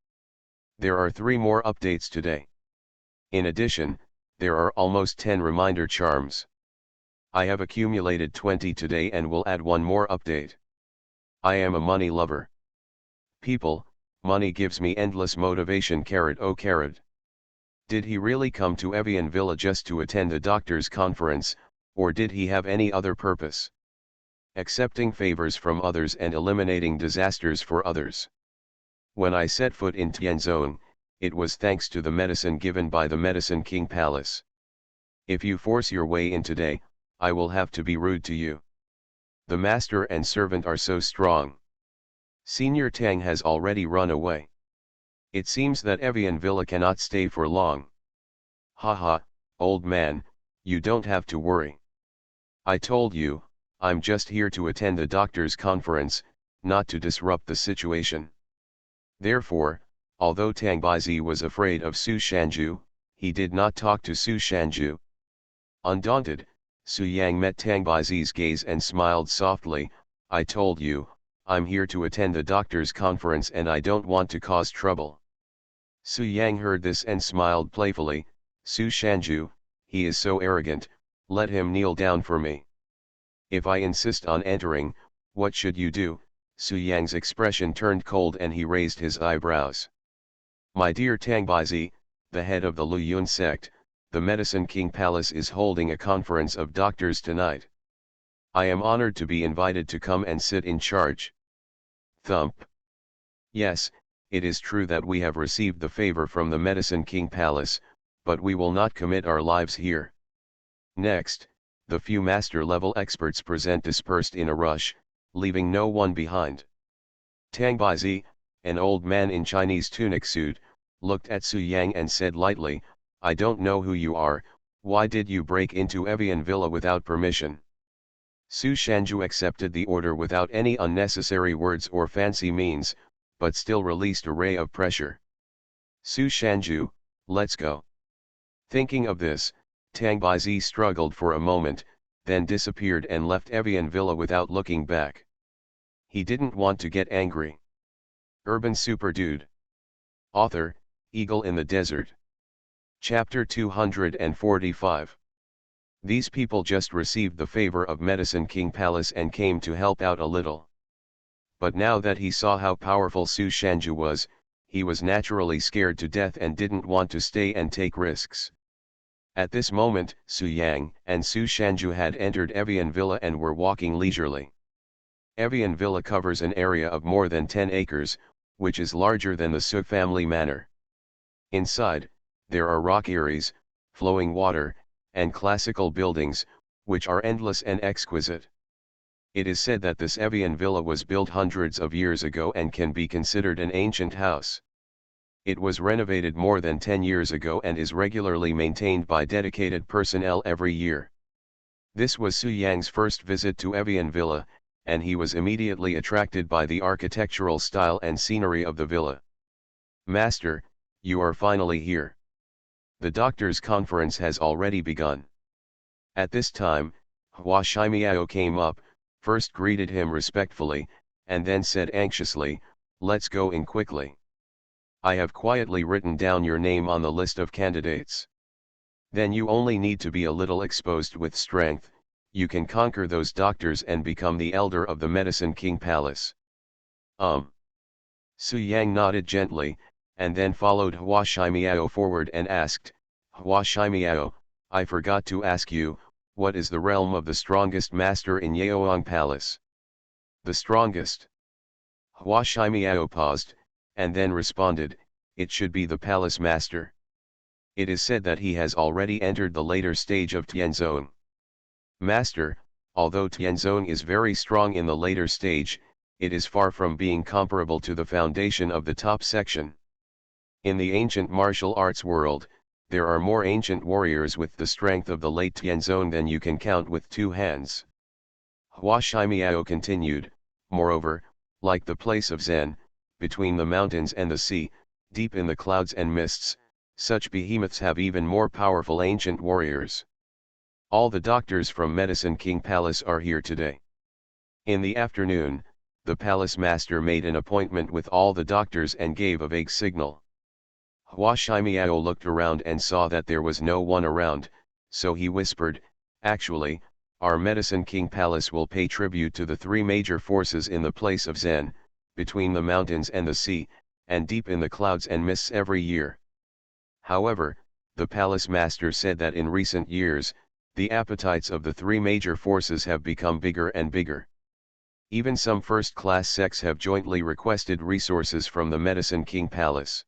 There are 3 more updates today. In addition, there are almost 10 reminder charms. I have accumulated 20 today and will add 1 more update. I am a money lover. People, money gives me endless motivation. Oh carat. Did he really come to Evian Villa just to attend a doctor's conference, or did he have any other purpose? Accepting favors from others and eliminating disasters for others. When I set foot in Tianzong, it was thanks to the medicine given by the Medicine King Palace. If you force your way in today, I will have to be rude to you. The master and servant are so strong. Senior Tang has already run away. It seems that Evian Villa cannot stay for long. Haha, old man, you don't have to worry. I told you, I'm just here to attend the doctor's conference, not to disrupt the situation. Therefore, although Tang Baizi was afraid of Su Shanju, he did not talk to Su Shanju. Undaunted, Su Yang met Tang Baizi's gaze and smiled softly, I told you, I'm here to attend the doctor's conference and I don't want to cause trouble. Su Yang heard this and smiled playfully, Su Shanju, he is so arrogant, let him kneel down for me. If I insist on entering, what should you do? Su Yang's expression turned cold and he raised his eyebrows. My dear Tang Baizi, the head of the Lu Yun sect, the Medicine King Palace is holding a conference of doctors tonight. I am honored to be invited to come and sit in charge. Thump. Yes, it is true that we have received the favor from the Medicine King Palace, but we will not commit our lives here. Next, the few master-level experts present dispersed in a rush, leaving no one behind. Tang Baizi, an old man in Chinese tunic suit, looked at Su Yang and said lightly, I don't know who you are, why did you break into Evian Villa without permission? Su Shanju accepted the order without any unnecessary words or fancy means, but still released a ray of pressure. Su Shanju, let's go. Thinking of this, Tang Baizi struggled for a moment, then disappeared and left Evian Villa without looking back. He didn't want to get angry. Urban Super Dude. Author, Eagle in the Desert. Chapter 245. These people just received the favor of Medicine King Palace and came to help out a little. But now that he saw how powerful Su Shanju was, he was naturally scared to death and didn't want to stay and take risks. At this moment, Su Yang and Su Shanju had entered Evian Villa and were walking leisurely. Evian Villa covers an area of more than 10 acres, which is larger than the Su family manor. Inside, there are rock eyries, flowing water, and classical buildings, which are endless and exquisite. It is said that this Evian villa was built hundreds of years ago and can be considered an ancient house. It was renovated more than 10 years ago and is regularly maintained by dedicated personnel every year. This was Su Yang's first visit to Evian villa, and he was immediately attracted by the architectural style and scenery of the villa. "Master, you are finally here. The doctor's conference has already begun." At this time, Hua Shimiao came up, first greeted him respectfully, and then said anxiously, "Let's go in quickly. I have quietly written down your name on the list of candidates. Then you only need to be a little exposed with strength, you can conquer those doctors and become the elder of the Medicine King Palace." Su Yang nodded gently, and then followed Hua Shimiao forward and asked, "Hua Shimiao, I forgot to ask you, what is the realm of the strongest master in Yaoang Palace?" "The strongest?" Hua Shimiao paused, and then responded, "It should be the palace master. It is said that he has already entered the later stage of Tianzong." "Master, although Tianzong is very strong in the later stage, it is far from being comparable to the foundation of the top section. In the ancient martial arts world, there are more ancient warriors with the strength of the late Tianzong than you can count with two hands." Hua Shimiao continued, "Moreover, like the place of Zen, between the mountains and the sea, deep in the clouds and mists, such behemoths have even more powerful ancient warriors. All the doctors from Medicine King Palace are here today." In the afternoon, the palace master made an appointment with all the doctors and gave a vague signal. Hua Shimiao looked around and saw that there was no one around, so he whispered, "Actually, our Medicine King Palace will pay tribute to the three major forces in the place of Zen, between the mountains and the sea, and deep in the clouds and mists every year." However, the palace master said that in recent years, the appetites of the three major forces have become bigger and bigger. Even some first-class sects have jointly requested resources from the Medicine King Palace.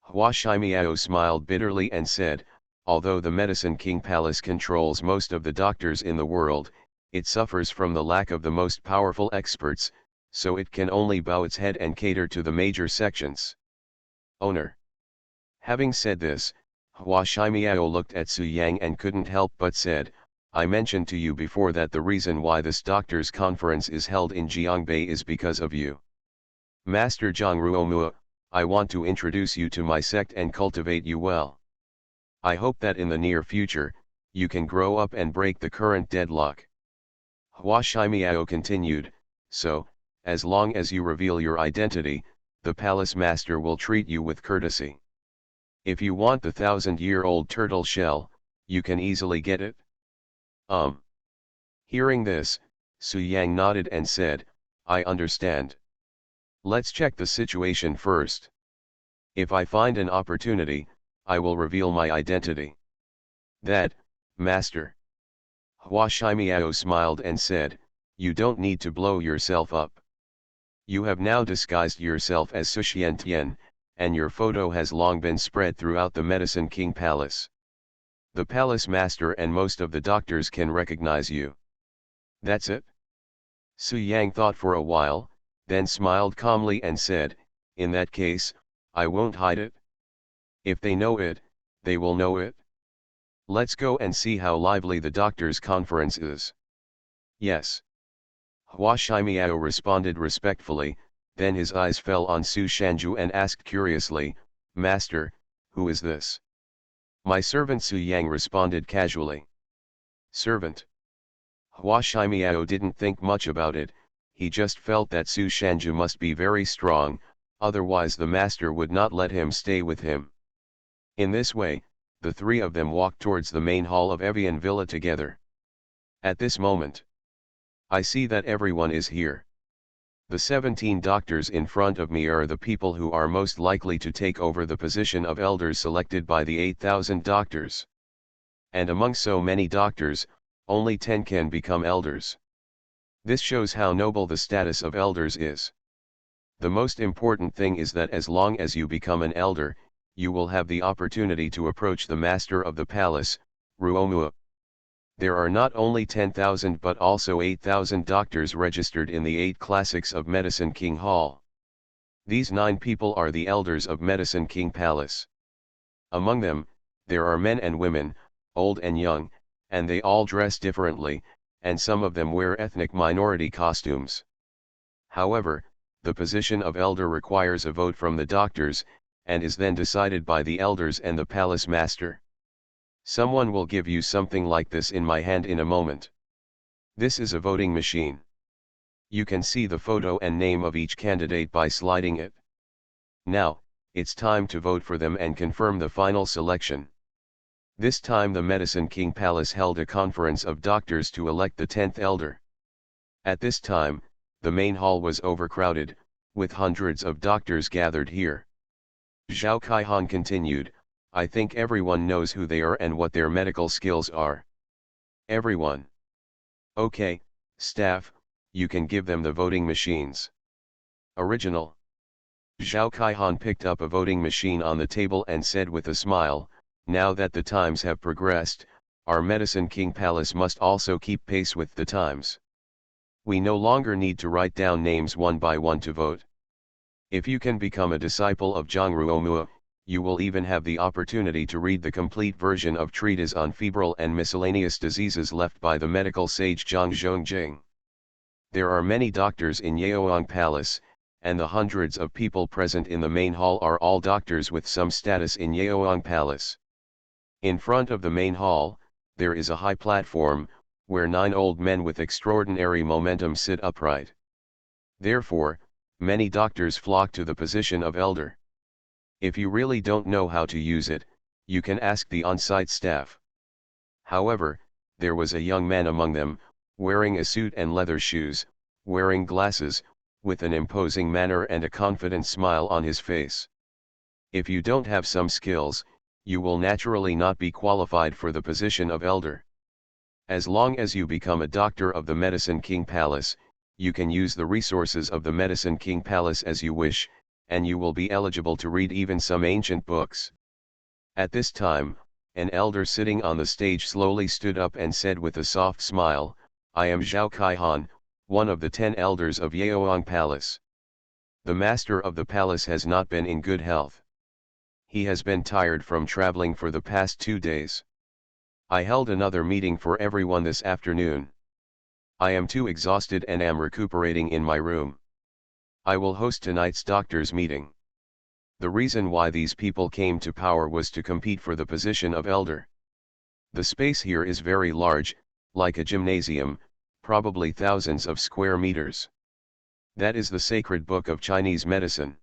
Hua Shimiao smiled bitterly and said, "Although the Medicine King Palace controls most of the doctors in the world, it suffers from the lack of the most powerful experts, so it can only bow its head and cater to the major sections." Owner. Having said this, Hua Shimiao looked at Su Yang and couldn't help but said, "I mentioned to you before that the reason why this doctors' conference is held in Jiangbei is because of you. Master Zhang Ruomua, I want to introduce you to my sect and cultivate you well. I hope that in the near future, you can grow up and break the current deadlock." Hua Shimiao continued, "So, as long as you reveal your identity, the palace master will treat you with courtesy. If you want the 1,000-year-old turtle shell, you can easily get it." Hearing this, Su Yang nodded and said, "I understand. Let's check the situation first. If I find an opportunity, I will reveal my identity." "That, master." Hua Shimiao smiled and said, "You don't need to blow yourself up. You have now disguised yourself as Su Xiantian, and your photo has long been spread throughout the Medicine King Palace. The palace master and most of the doctors can recognize you." "That's it?" Su Yang thought for a while, then smiled calmly and said, "In that case, I won't hide it. If they know it, they will know it. Let's go and see how lively the doctors' conference is." "Yes." Hua Shimiao responded respectfully, then his eyes fell on Su Shanju and asked curiously, "Master, who is this?" "My servant," Su Yang responded casually. "Servant?" Hua Shimiao didn't think much about it, he just felt that Su Shanju must be very strong, otherwise the master would not let him stay with him. In this way, the three of them walked towards the main hall of Evian Villa together. At this moment, "I see that everyone is here. The 17 doctors in front of me are the people who are most likely to take over the position of elders selected by the 8,000 doctors. And among so many doctors, only 10 can become elders. This shows how noble the status of elders is. The most important thing is that as long as you become an elder, you will have the opportunity to approach the master of the palace, Ruomua. There are not only 10,000 but also 8,000 doctors registered in the 8 classics of Medicine King Hall. These 9 people are the elders of Medicine King Palace. Among them, there are men and women, old and young, and they all dress differently, and some of them wear ethnic minority costumes. However, the position of elder requires a vote from the doctors, and is then decided by the elders and the palace master. Someone will give you something like this in my hand in a moment. This is a voting machine. You can see the photo and name of each candidate by sliding it. Now, it's time to vote for them and confirm the final selection. This time the Medicine King Palace held a conference of doctors to elect the 10th elder. At this time, the main hall was overcrowded, with hundreds of doctors gathered here. Zhao Kaihan continued, I think everyone knows who they are and what their medical skills are. Everyone. Okay, staff, you can give them the voting machines. Original. Zhao Kaihan picked up a voting machine on the table and said with a smile, now that the times have progressed, our Medicine King Palace must also keep pace with the times. We no longer need to write down names one by one to vote. If you can become a disciple of Zhang Ruomua, you will even have the opportunity to read the complete version of treatise on febrile and miscellaneous diseases left by the medical sage Zhang Zhongjing. There are many doctors in Yaoang Palace, and the hundreds of people present in the main hall are all doctors with some status in Yaoang Palace. In front of the main hall, there is a high platform, where 9 old men with extraordinary momentum sit upright. Therefore, many doctors flock to the position of elder. If you really don't know how to use it, you can ask the on-site staff. However, there was a young man among them, wearing a suit and leather shoes, wearing glasses, with an imposing manner and a confident smile on his face. If you don't have some skills, you will naturally not be qualified for the position of elder. As long as you become a doctor of the Medicine King Palace, you can use the resources of the Medicine King Palace as you wish, and you will be eligible to read even some ancient books. At this time, an elder sitting on the stage slowly stood up and said with a soft smile, I am Zhao Kaihan, one of the 10 elders of Yaoang Palace. The master of the palace has not been in good health. He has been tired from traveling for the past 2 days. I held another meeting for everyone this afternoon. I am too exhausted and am recuperating in my room. I will host tonight's doctors' meeting. The reason why these people came to power was to compete for the position of elder. The space here is very large, like a gymnasium, probably thousands of square meters. That is the sacred book of Chinese medicine.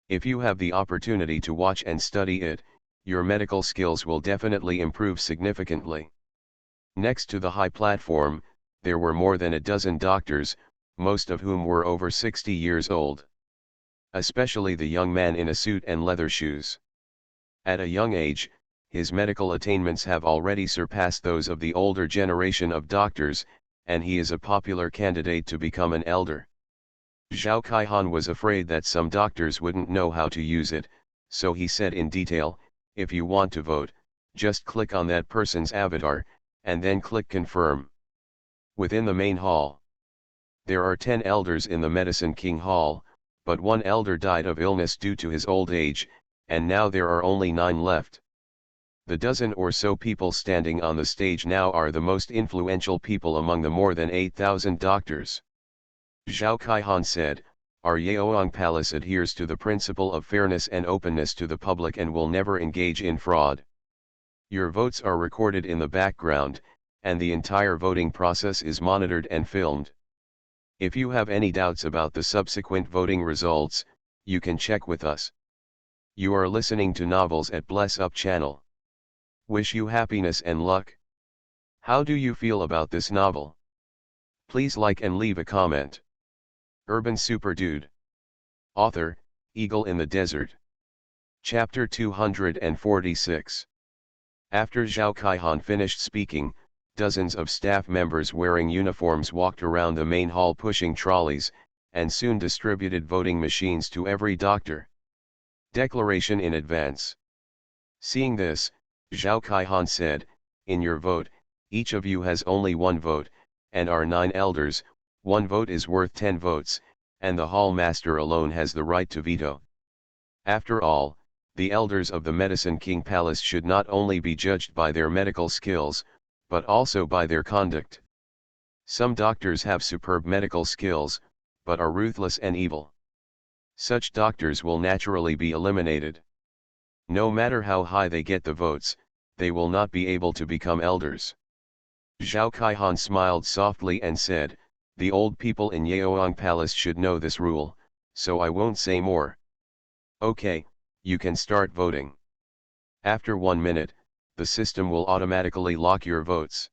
If you have the opportunity to watch and study it, your medical skills will definitely improve significantly. Next to the high platform, there were more than a dozen doctors, most of whom were over 60 years old. Especially the young man in a suit and leather shoes. At a young age, his medical attainments have already surpassed those of the older generation of doctors, and he is a popular candidate to become an elder. Zhao Kaihan was afraid that some doctors wouldn't know how to use it, so he said in detail, if you want to vote, just click on that person's avatar, and then click confirm. Within the main hall, there are 10 elders in the Medicine King Hall, but one elder died of illness due to his old age, and now there are only 9 left. The dozen or so people standing on the stage now are the most influential people among the more than 8,000 doctors. Zhao Kaihan said, our Yaoang Palace adheres to the principle of fairness and openness to the public and will never engage in fraud. Your votes are recorded in the background, and the entire voting process is monitored and filmed. If you have any doubts about the subsequent voting results, you can check with us. You are listening to Novels at Bless Up channel. Wish you happiness and luck. How do you feel about this novel? Please like and leave a comment. Urban Super Dude. Author, Eagle in the Desert. Chapter 246. After Zhao Kaihan finished speaking, dozens of staff members wearing uniforms walked around the main hall pushing trolleys, and soon distributed voting machines to every doctor. Declaration in advance. Seeing this, Zhao Kaihan said, in your vote, Each of you has only 1 vote, and are 9 elders, 1 vote is worth 10 votes, and the hall master alone has the right to veto. After all, the elders of the Medicine King Palace should not only be judged by their medical skills, but also by their conduct. Some doctors have superb medical skills, but are ruthless and evil. Such doctors will naturally be eliminated. No matter how high they get the votes, they will not be able to become elders. Zhao Kaihan smiled softly and said, "The old people in Yaoang Palace should know this rule, so I won't say more. Okay, you can start voting. After 1 minute, the system will automatically lock your votes."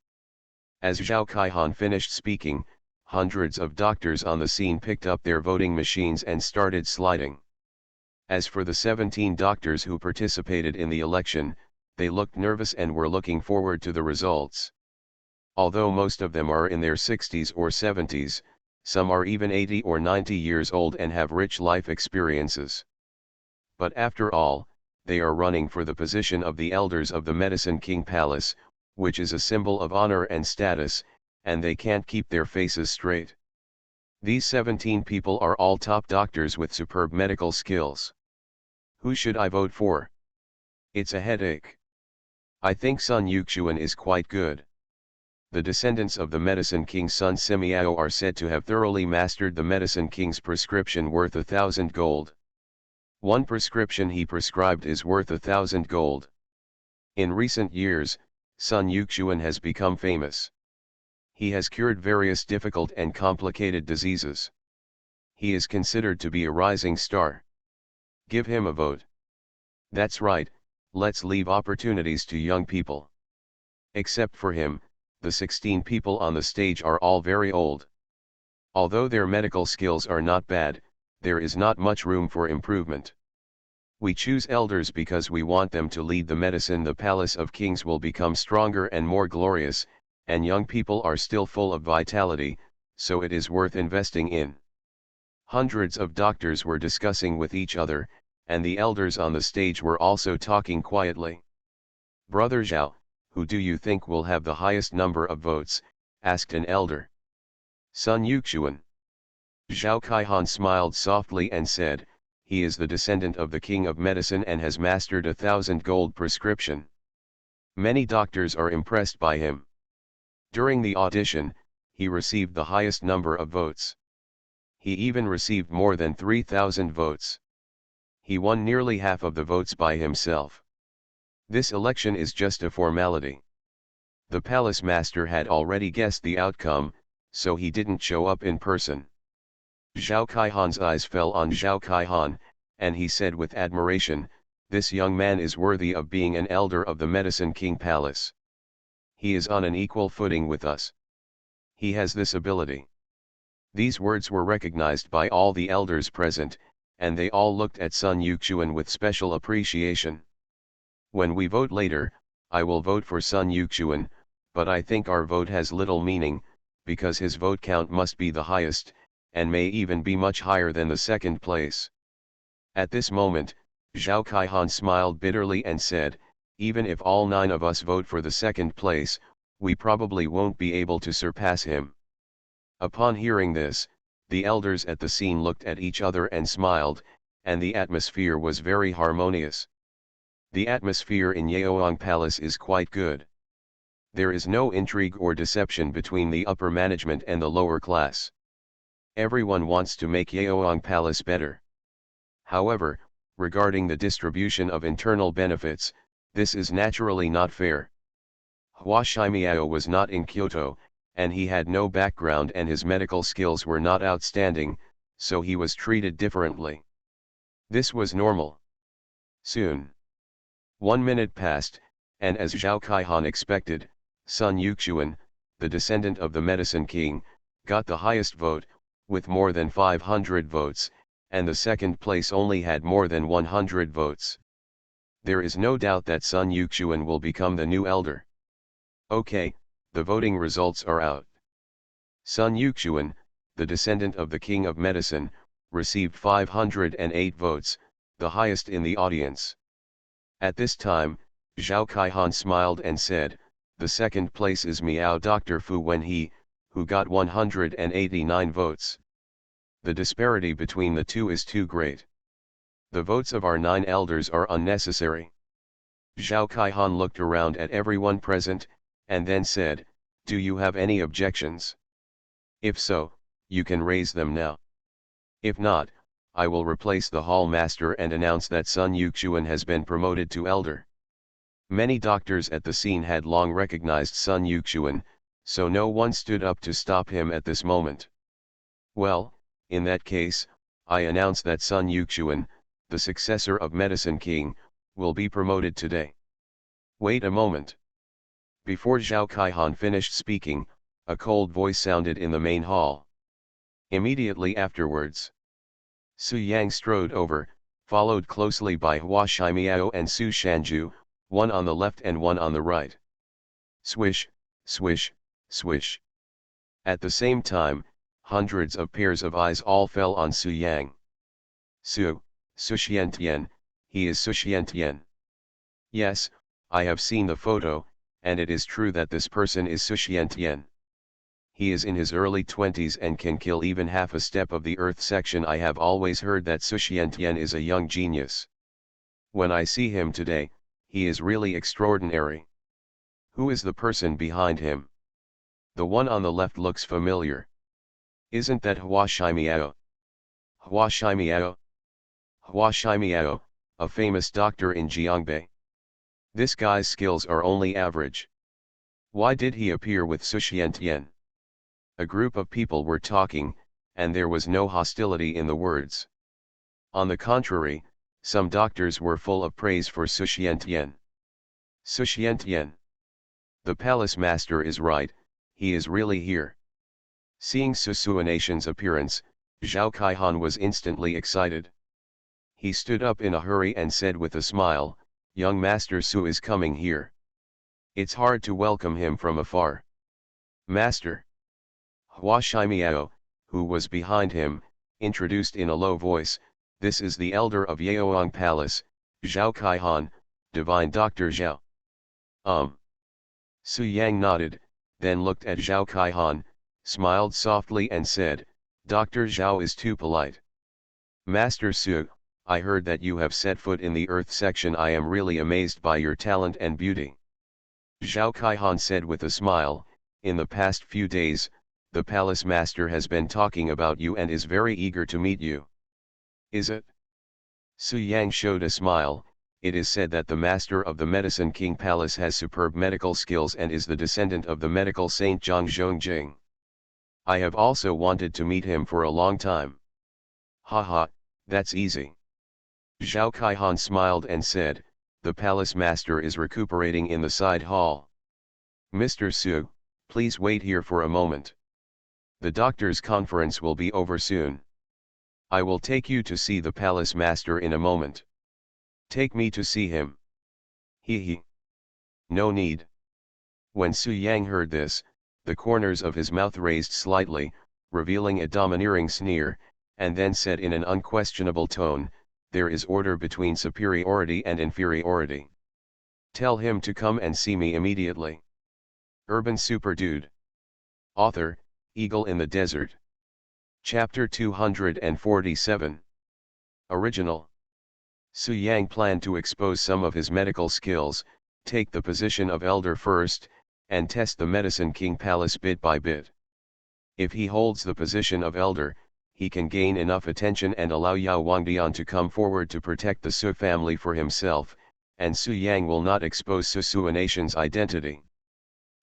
As Zhao Kaihan finished speaking, hundreds of doctors on the scene picked up their voting machines and started sliding. As for the 17 doctors who participated in the election, they looked nervous and were looking forward to the results. Although most of them are in their 60s or 70s, some are even 80 or 90 years old and have rich life experiences. But after all, they are running for the position of the elders of the Medicine King Palace, which is a symbol of honor and status, and they can't keep their faces straight. These 17 people are all top doctors with superb medical skills. Who should I vote for? It's a headache. I think Sun Yuxuan is quite good. The descendants of the Medicine King's son Simiao are said to have thoroughly mastered the Medicine King's prescription worth 1,000 gold. One prescription he prescribed is worth 1,000 gold. In recent years, Sun Yuxuan has become famous. He has cured various difficult and complicated diseases. He is considered to be a rising star. Give him a vote. That's right, let's leave opportunities to young people. Except for him, the 16 people on the stage are all very old. Although their medical skills are not bad, there is not much room for improvement. We choose elders because we want them to lead the medicine. The Palace of Kings will become stronger and more glorious, and young people are still full of vitality, so it is worth investing in. Hundreds of doctors were discussing with each other, and the elders on the stage were also talking quietly. "Brother Zhao, who do you think will have the highest number of votes?" asked an elder. "Sun Yuxuan." Zhao Kaihan smiled softly and said, "He is the descendant of the King of Medicine and has mastered 1,000 gold prescription." Many doctors are impressed by him. During the audition, he received the highest number of votes. He even received more than 3,000 votes. He won nearly half of the votes by himself. This election is just a formality. The palace master had already guessed the outcome, so he didn't show up in person. Zhao Kaihan's eyes fell on Zhao Kaihan, and he said with admiration, "This young man is worthy of being an elder of the Medicine King Palace. He is on an equal footing with us. He has this ability." These words were recognized by all the elders present, and they all looked at Sun Yuxuan with special appreciation. "When we vote later, I will vote for Sun Yuxuan, but I think our vote has little meaning, because his vote count must be the highest, and may even be much higher than the second place." At this moment, Zhao Kaihan smiled bitterly and said, "Even if all 9 of us vote for the second place, we probably won't be able to surpass him." Upon hearing this, the elders at the scene looked at each other and smiled, and the atmosphere was very harmonious. The atmosphere in Yaoang Palace is quite good. There is no intrigue or deception between the upper management and the lower class. Everyone wants to make Yaoang Palace better. However, regarding the distribution of internal benefits, this is naturally not fair. Hua Shimiao was not in Kyoto, and he had no background and his medical skills were not outstanding, so he was treated differently. This was normal. Soon, 1 minute passed, and as Zhao Kaihan expected, Sun Yuxuan, the descendant of the Medicine King, got the highest vote, with more than 500 votes, and the second place only had more than 100 votes. There is no doubt that Sun Yuxuan will become the new elder. Okay, the voting results are out. Sun Yuxuan, the descendant of the King of Medicine, received 508 votes, the highest in the audience. At this time, Zhao Kaihan smiled and said, the second place is Miao Dr. Fu Wenhe, who got 189 votes. The disparity between the two is too great. The votes of our 9 elders are unnecessary. Zhao Kaihan looked around at everyone present, and then said, "Do you have any objections? If so, you can raise them now. If not, I will replace the hall master and announce that Sun Yuxuan has been promoted to elder." Many doctors at the scene had long recognized Sun Yuxuan, so no one stood up to stop him at this moment. "Well, in that case, I announce that Sun Yuxuan, the successor of Medicine King, will be promoted today." "Wait a moment." Before Zhao Kaihan finished speaking, a cold voice sounded in the main hall. Immediately afterwards, Su Yang strode over, followed closely by Hua Shimiao and Su Shanju, one on the left and one on the right. Swish, swish, swish. At the same time, hundreds of pairs of eyes all fell on Su Yang. Su Xiantian, he is Su Xiantian. Yes, I have seen the photo, and it is true that this person is Su Xiantian. He is in his early 20s and can kill even half a step of the earth section. I have always heard that Su Xiantian is a young genius. When I see him today, he is really extraordinary. Who is the person behind him? The one on the left looks familiar. Isn't that Hua Shimiao? Hua Shimiao? Hua Shimiao, a famous doctor in Jiangbei. This guy's skills are only average. Why did he appear with Su Xiantian? A group of people were talking, and there was no hostility in the words. On the contrary, some doctors were full of praise for Su Xiantian. Su Xiantian. The palace master is right, he is really here. Seeing Su Suanation's appearance, Zhao Kaihan was instantly excited. He stood up in a hurry and said with a smile, "Young Master Su is coming here. It's hard to welcome him from afar." "Master." Hua Shimiao, who was behind him, introduced in a low voice, "This is the elder of Yaoang Palace, Zhao Kaihan, Divine Dr. Zhao." Su Yang nodded, then looked at Zhao Kaihan, smiled softly and said, "Dr. Zhao is too polite. Master Su, I heard that you have set foot in the earth section. I am really amazed by your talent and beauty." Zhao Kaihan said with a smile, "In the past few days, the palace master has been talking about you and is very eager to meet you." "Is it?" Su Yang showed a smile. "It is said that the master of the Medicine King Palace has superb medical skills and is the descendant of the medical saint Zhang Zhongjing. I have also wanted to meet him for a long time." "Haha, that's easy." Zhao Kaihan smiled and said, "The palace master is recuperating in the side hall. Mr. Su, please wait here for a moment. The doctor's conference will be over soon. I will take you to see the palace master in a moment." "Take me to see him?" He. "No need." When Su Yang heard this, the corners of his mouth raised slightly, revealing a domineering sneer, and then said in an unquestionable tone, "There is order between superiority and inferiority. Tell him to come and see me immediately." Urban Super Dude. Author, Eagle in the Desert. Chapter 247. Original. Su Yang planned to expose some of his medical skills, take the position of elder first, and test the Medicine King Palace bit by bit. If he holds the position of elder, he can gain enough attention and allow Yao Wangdian to come forward to protect the Su family for himself, and Su Yang will not expose Su Suanation's identity.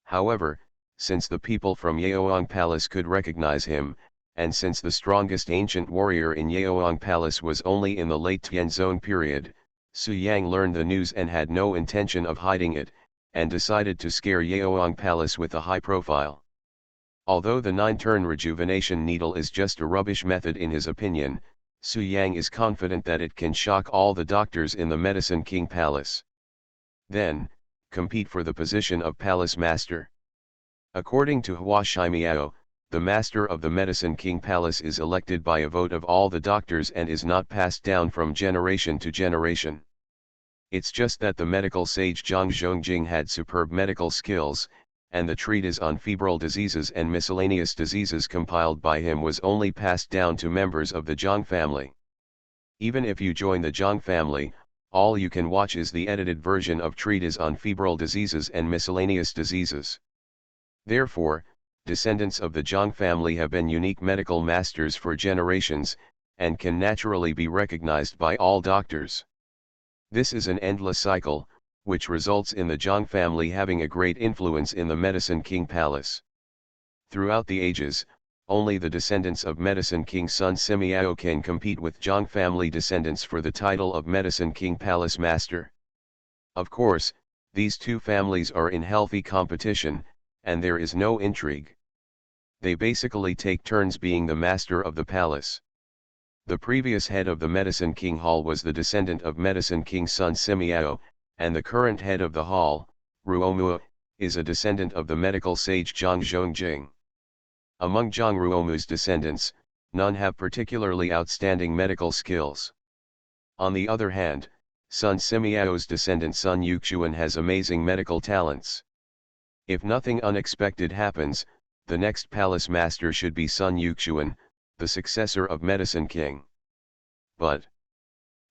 However, since the people from Yaoang Palace could recognize him, and since the strongest ancient warrior in Yaoang Palace was only in the late Tianzong period, Su Yang learned the news and had no intention of hiding it, and decided to scare Yaoang Palace with a high profile. Although the 9-turn rejuvenation needle is just a rubbish method in his opinion, Su Yang is confident that it can shock all the doctors in the Medicine King Palace. Then, compete for the position of Palace Master. According to Hua Shimiao, the Master of the Medicine King Palace is elected by a vote of all the doctors and is not passed down from generation to generation. It's just that the medical sage Zhang Zhongjing had superb medical skills, and the treatise on febrile diseases and miscellaneous diseases compiled by him was only passed down to members of the Zhang family. Even if you join the Zhang family, all you can watch is the edited version of treatise on febrile diseases and miscellaneous diseases. Therefore, descendants of the Zhang family have been unique medical masters for generations, and can naturally be recognized by all doctors. This is an endless cycle, which results in the Zhang family having a great influence in the Medicine King Palace. Throughout the ages, only the descendants of Medicine King Sun Simiao can compete with Zhang family descendants for the title of Medicine King Palace Master. Of course, these two families are in healthy competition, and there is no intrigue. They basically take turns being the master of the palace. The previous head of the Medicine King Hall was the descendant of Medicine King Sun Simiao, and the current head of the hall, Ruomua, is a descendant of the medical sage Zhang Zhongjing. Among Zhang Ruomu's descendants, none have particularly outstanding medical skills. On the other hand, Sun Simiao's descendant Sun Yuxuan has amazing medical talents. If nothing unexpected happens, the next palace master should be Sun Yuxuan, the successor of Medicine King. But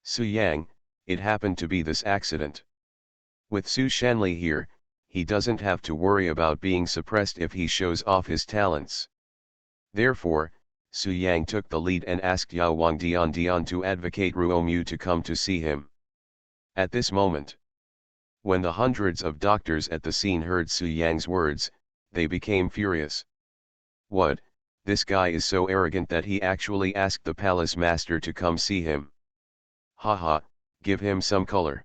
Su Yang, it happened to be this accident. With Su Shanli here, he doesn't have to worry about being suppressed if he shows off his talents. Therefore, Su Yang took the lead and asked Yao Wang Dian to advocate Ruomu to come to see him. At this moment, when the hundreds of doctors at the scene heard Su Yang's words, they became furious. What? This guy is so arrogant that he actually asked the palace master to come see him. Haha, give him some color.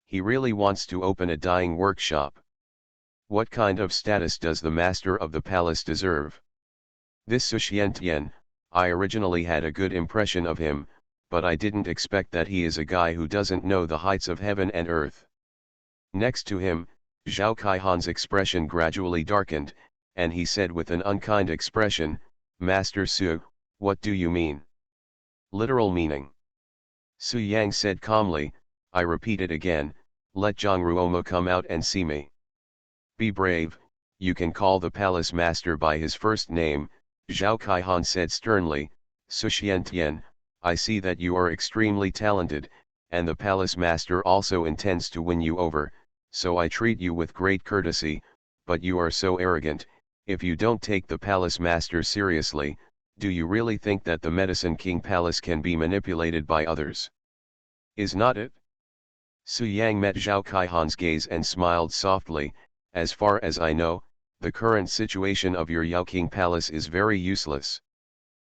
He really wants to open a dyeing workshop. What kind of status does the master of the palace deserve? This Su Xiantian, I originally had a good impression of him, but I didn't expect that he is a guy who doesn't know the heights of heaven and earth. Next to him, Zhao Kaihan's expression gradually darkened, and he said with an unkind expression, Master Su, what do you mean? Literal meaning. Su Yang said calmly, I repeat it again, let Zhang Ruomo come out and see me. Be brave, you can call the palace master by his first name, Zhao Kaihan said sternly, Su Xiantian, I see that you are extremely talented, and the palace master also intends to win you over, so I treat you with great courtesy, but you are so arrogant. If you don't take the palace master seriously, do you really think that the Medicine King Palace can be manipulated by others? Is not it? Su Yang met Zhao Kaihan's gaze and smiled softly, as far as I know, the current situation of your Yao King Palace is very useless.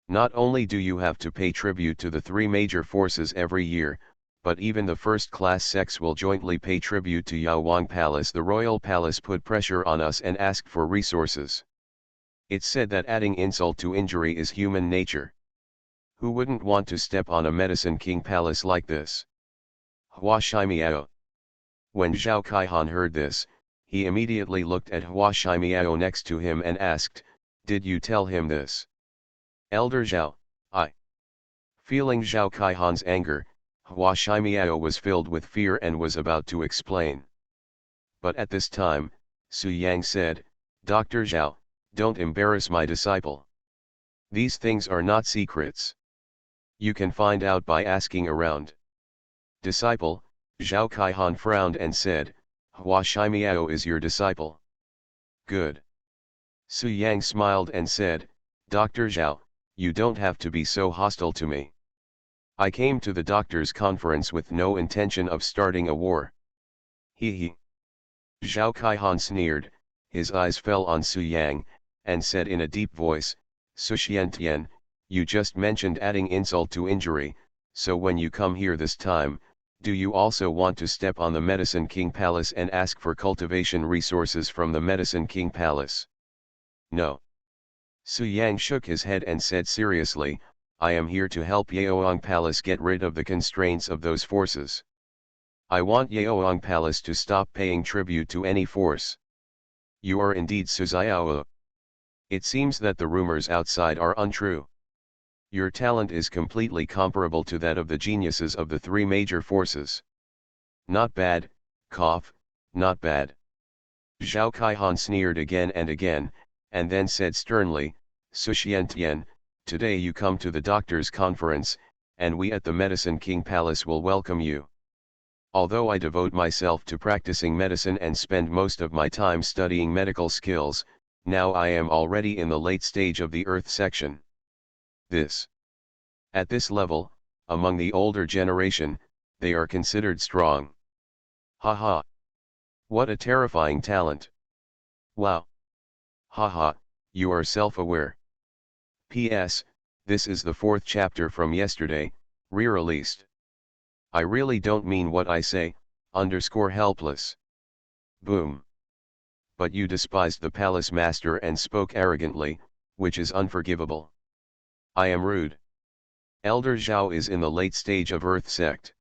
Not only do you have to pay tribute to the three major forces every year, but even the first-class sects will jointly pay tribute to Yao Wang Palace. The royal palace put pressure on us and asked for resources. It's said that adding insult to injury is human nature. Who wouldn't want to step on a Medicine King Palace like this? Hua Shimiao. When Zhao Kaihan heard this, he immediately looked at Hua Shimiao next to him and asked, did you tell him this? Elder Zhao, I. Feeling Zhao Kaihan's anger, Hua Shimiao was filled with fear and was about to explain. But at this time, Su Yang said, Dr. Zhao, don't embarrass my disciple. These things are not secrets. You can find out by asking around. Disciple, Zhao Kaihan frowned and said, Hua Shimiao is your disciple. Good. Su Yang smiled and said, Dr. Zhao, you don't have to be so hostile to me. I came to the doctors' conference with no intention of starting a war. He. Zhao Kaihan sneered, his eyes fell on Su Yang, and said in a deep voice, Su Xiantian, you just mentioned adding insult to injury, so when you come here this time, do you also want to step on the Medicine King Palace and ask for cultivation resources from the Medicine King Palace? No. Su Yang shook his head and said seriously, I am here to help Yaoang Palace get rid of the constraints of those forces. I want Yaoang Palace to stop paying tribute to any force. You are indeed Su Xiao. It seems that the rumors outside are untrue. Your talent is completely comparable to that of the geniuses of the three major forces. Not bad, cough, not bad. Zhao Kaihan sneered again and then said sternly, Su Xiantian, today you come to the doctor's conference, and we at the Medicine King Palace will welcome you. Although I devote myself to practicing medicine and spend most of my time studying medical skills, now I am already in the late stage of the Earth section. At this level, among the older generation, they are considered strong. Haha. What a terrifying talent. Wow. Haha, you are self-aware. P.S. This is the 4th chapter from yesterday, re-released. I really don't mean what I say, _helpless. Boom. But you despised the palace master and spoke arrogantly, which is unforgivable. I am rude. Elder Zhao is in the late stage of Earth sect.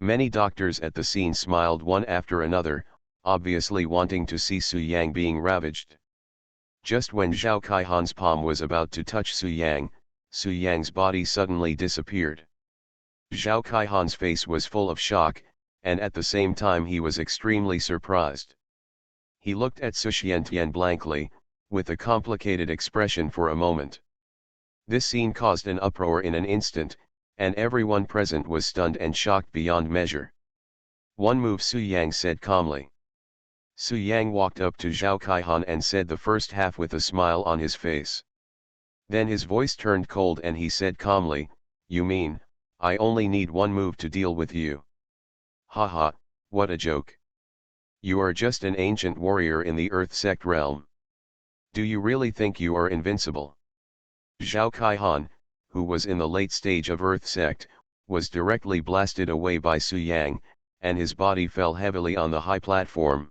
Many doctors at the scene smiled one after another, obviously wanting to see Su Yang being ravaged. Just when Zhao Kaihan's palm was about to touch Su Yang's body suddenly disappeared. Zhao Kaihan's face was full of shock, and at the same time he was extremely surprised. He looked at Su Xiantian blankly, with a complicated expression for a moment. This scene caused an uproar in an instant, and everyone present was stunned and shocked beyond measure. One move, Su Yang said calmly. Su Yang walked up to Zhao Kaihan and said the first half with a smile on his face. Then his voice turned cold and he said calmly, You mean, I only need one move to deal with you? Haha, what a joke. You are just an ancient warrior in the Earth sect realm. Do you really think you are invincible? Zhao Kaihan, who was in the late stage of Earth sect, was directly blasted away by Su Yang, and his body fell heavily on the high platform.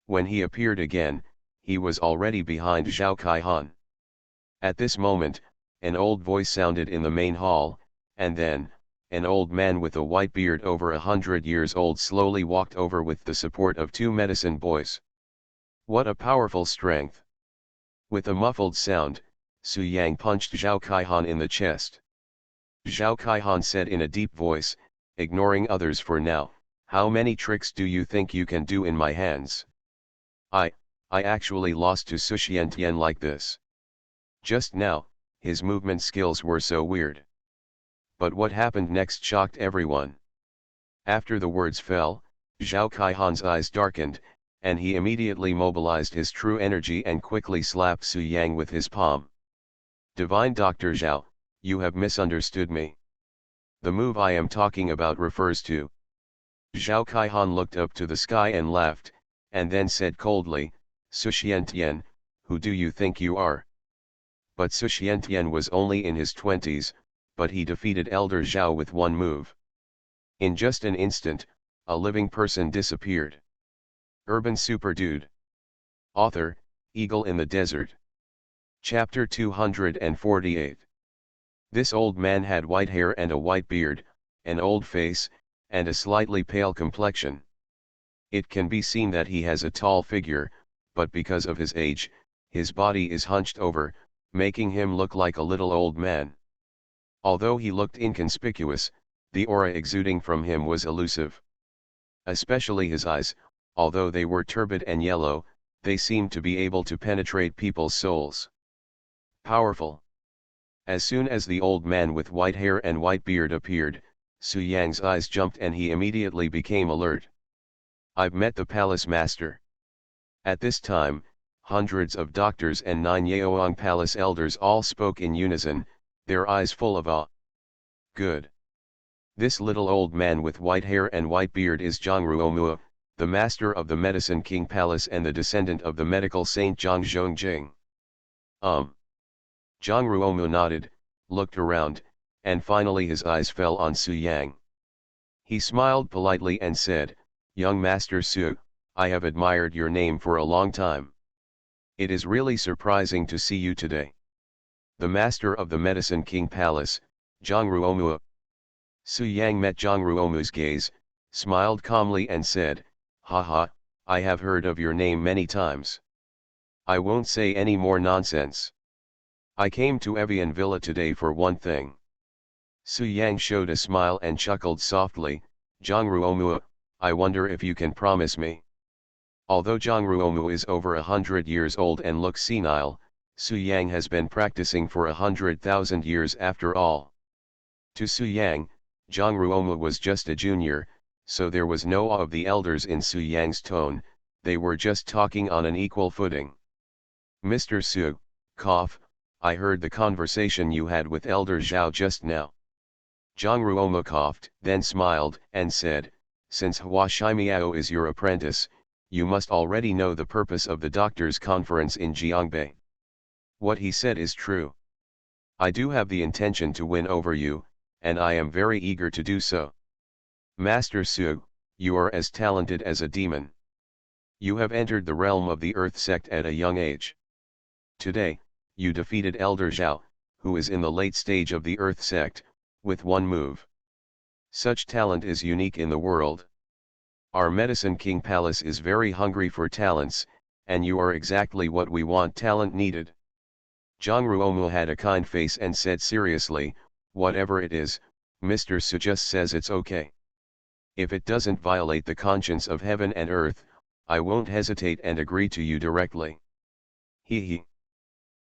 When he appeared again, he was already behind Zhao Kaihan. At this moment, an old voice sounded in the main hall, and then, an old man with a white beard over 100 years old slowly walked over with the support of 2 medicine boys. What a powerful strength! With a muffled sound, Su Yang punched Zhao Kaihan in the chest. Zhao Kaihan said in a deep voice, ignoring others for now, How many tricks do you think you can do in my hands? I actually lost to Su Xiantian like this. Just now, his movement skills were so weird. But what happened next shocked everyone. After the words fell, Zhao Kaihan's eyes darkened, and he immediately mobilized his true energy and quickly slapped Su Yang with his palm. Divine Dr. Zhao, you have misunderstood me. The move I am talking about refers to. Zhao Kaihan looked up to the sky and laughed, and then said coldly, Su Xiantian, who do you think you are? But Su Xiantian was only in his 20s, but he defeated Elder Zhao with one move. In just an instant, a living person disappeared. Urban Super Dude. Author, Eagle in the Desert. Chapter 248. This old man had white hair and a white beard, an old face, and a slightly pale complexion. It can be seen that he has a tall figure, but because of his age, his body is hunched over, making him look like a little old man. Although he looked inconspicuous, the aura exuding from him was elusive. Especially his eyes, although they were turbid and yellow, they seemed to be able to penetrate people's souls. Powerful. As soon as the old man with white hair and white beard appeared, Su Yang's eyes jumped and he immediately became alert. I've met the palace master. At this time, hundreds of doctors and 9 Yaoang palace elders all spoke in unison, their eyes full of awe. Good. This little old man with white hair and white beard is Zhang Ruomua, the master of the Medicine King Palace and the descendant of the medical saint Zhang Zhongjing. Zhang Ruomua nodded, looked around, and finally his eyes fell on Su Yang. He smiled politely and said, Young Master Su, I have admired your name for a long time. It is really surprising to see you today. The master of the Medicine King Palace, Zhang Ruomua. Su Yang met Zhang Ruomua's gaze, smiled calmly and said, Haha, I have heard of your name many times. I won't say any more nonsense. I came to Evian Villa today for one thing. Su Yang showed a smile and chuckled softly, Zhang Ruomua, I wonder if you can promise me. Although Zhang Ruomu is over 100 years old and looks senile, Su Yang has been practicing for 100,000 years after all. To Su Yang, Zhang Ruomu was just a junior, so there was no awe of the elders in Su Yang's tone, they were just talking on an equal footing. Mr. Su, cough, I heard the conversation you had with Elder Zhao just now. Zhang Ruomu coughed, then smiled, and said, since Hua Shimiao is your apprentice, you must already know the purpose of the doctor's conference in Jiangbei. What he said is true. I do have the intention to win over you, and I am very eager to do so. Master Su, you are as talented as a demon. You have entered the realm of the Earth sect at a young age. Today, you defeated Elder Zhao, who is in the late stage of the Earth sect, with one move. Such talent is unique in the world. Our Medicine King Palace is very hungry for talents, and you are exactly what we want talent needed. Zhang Ruomu had a kind face and said seriously, whatever it is, Mr. Su just says it's okay. If it doesn't violate the conscience of heaven and earth, I won't hesitate and agree to you directly. He.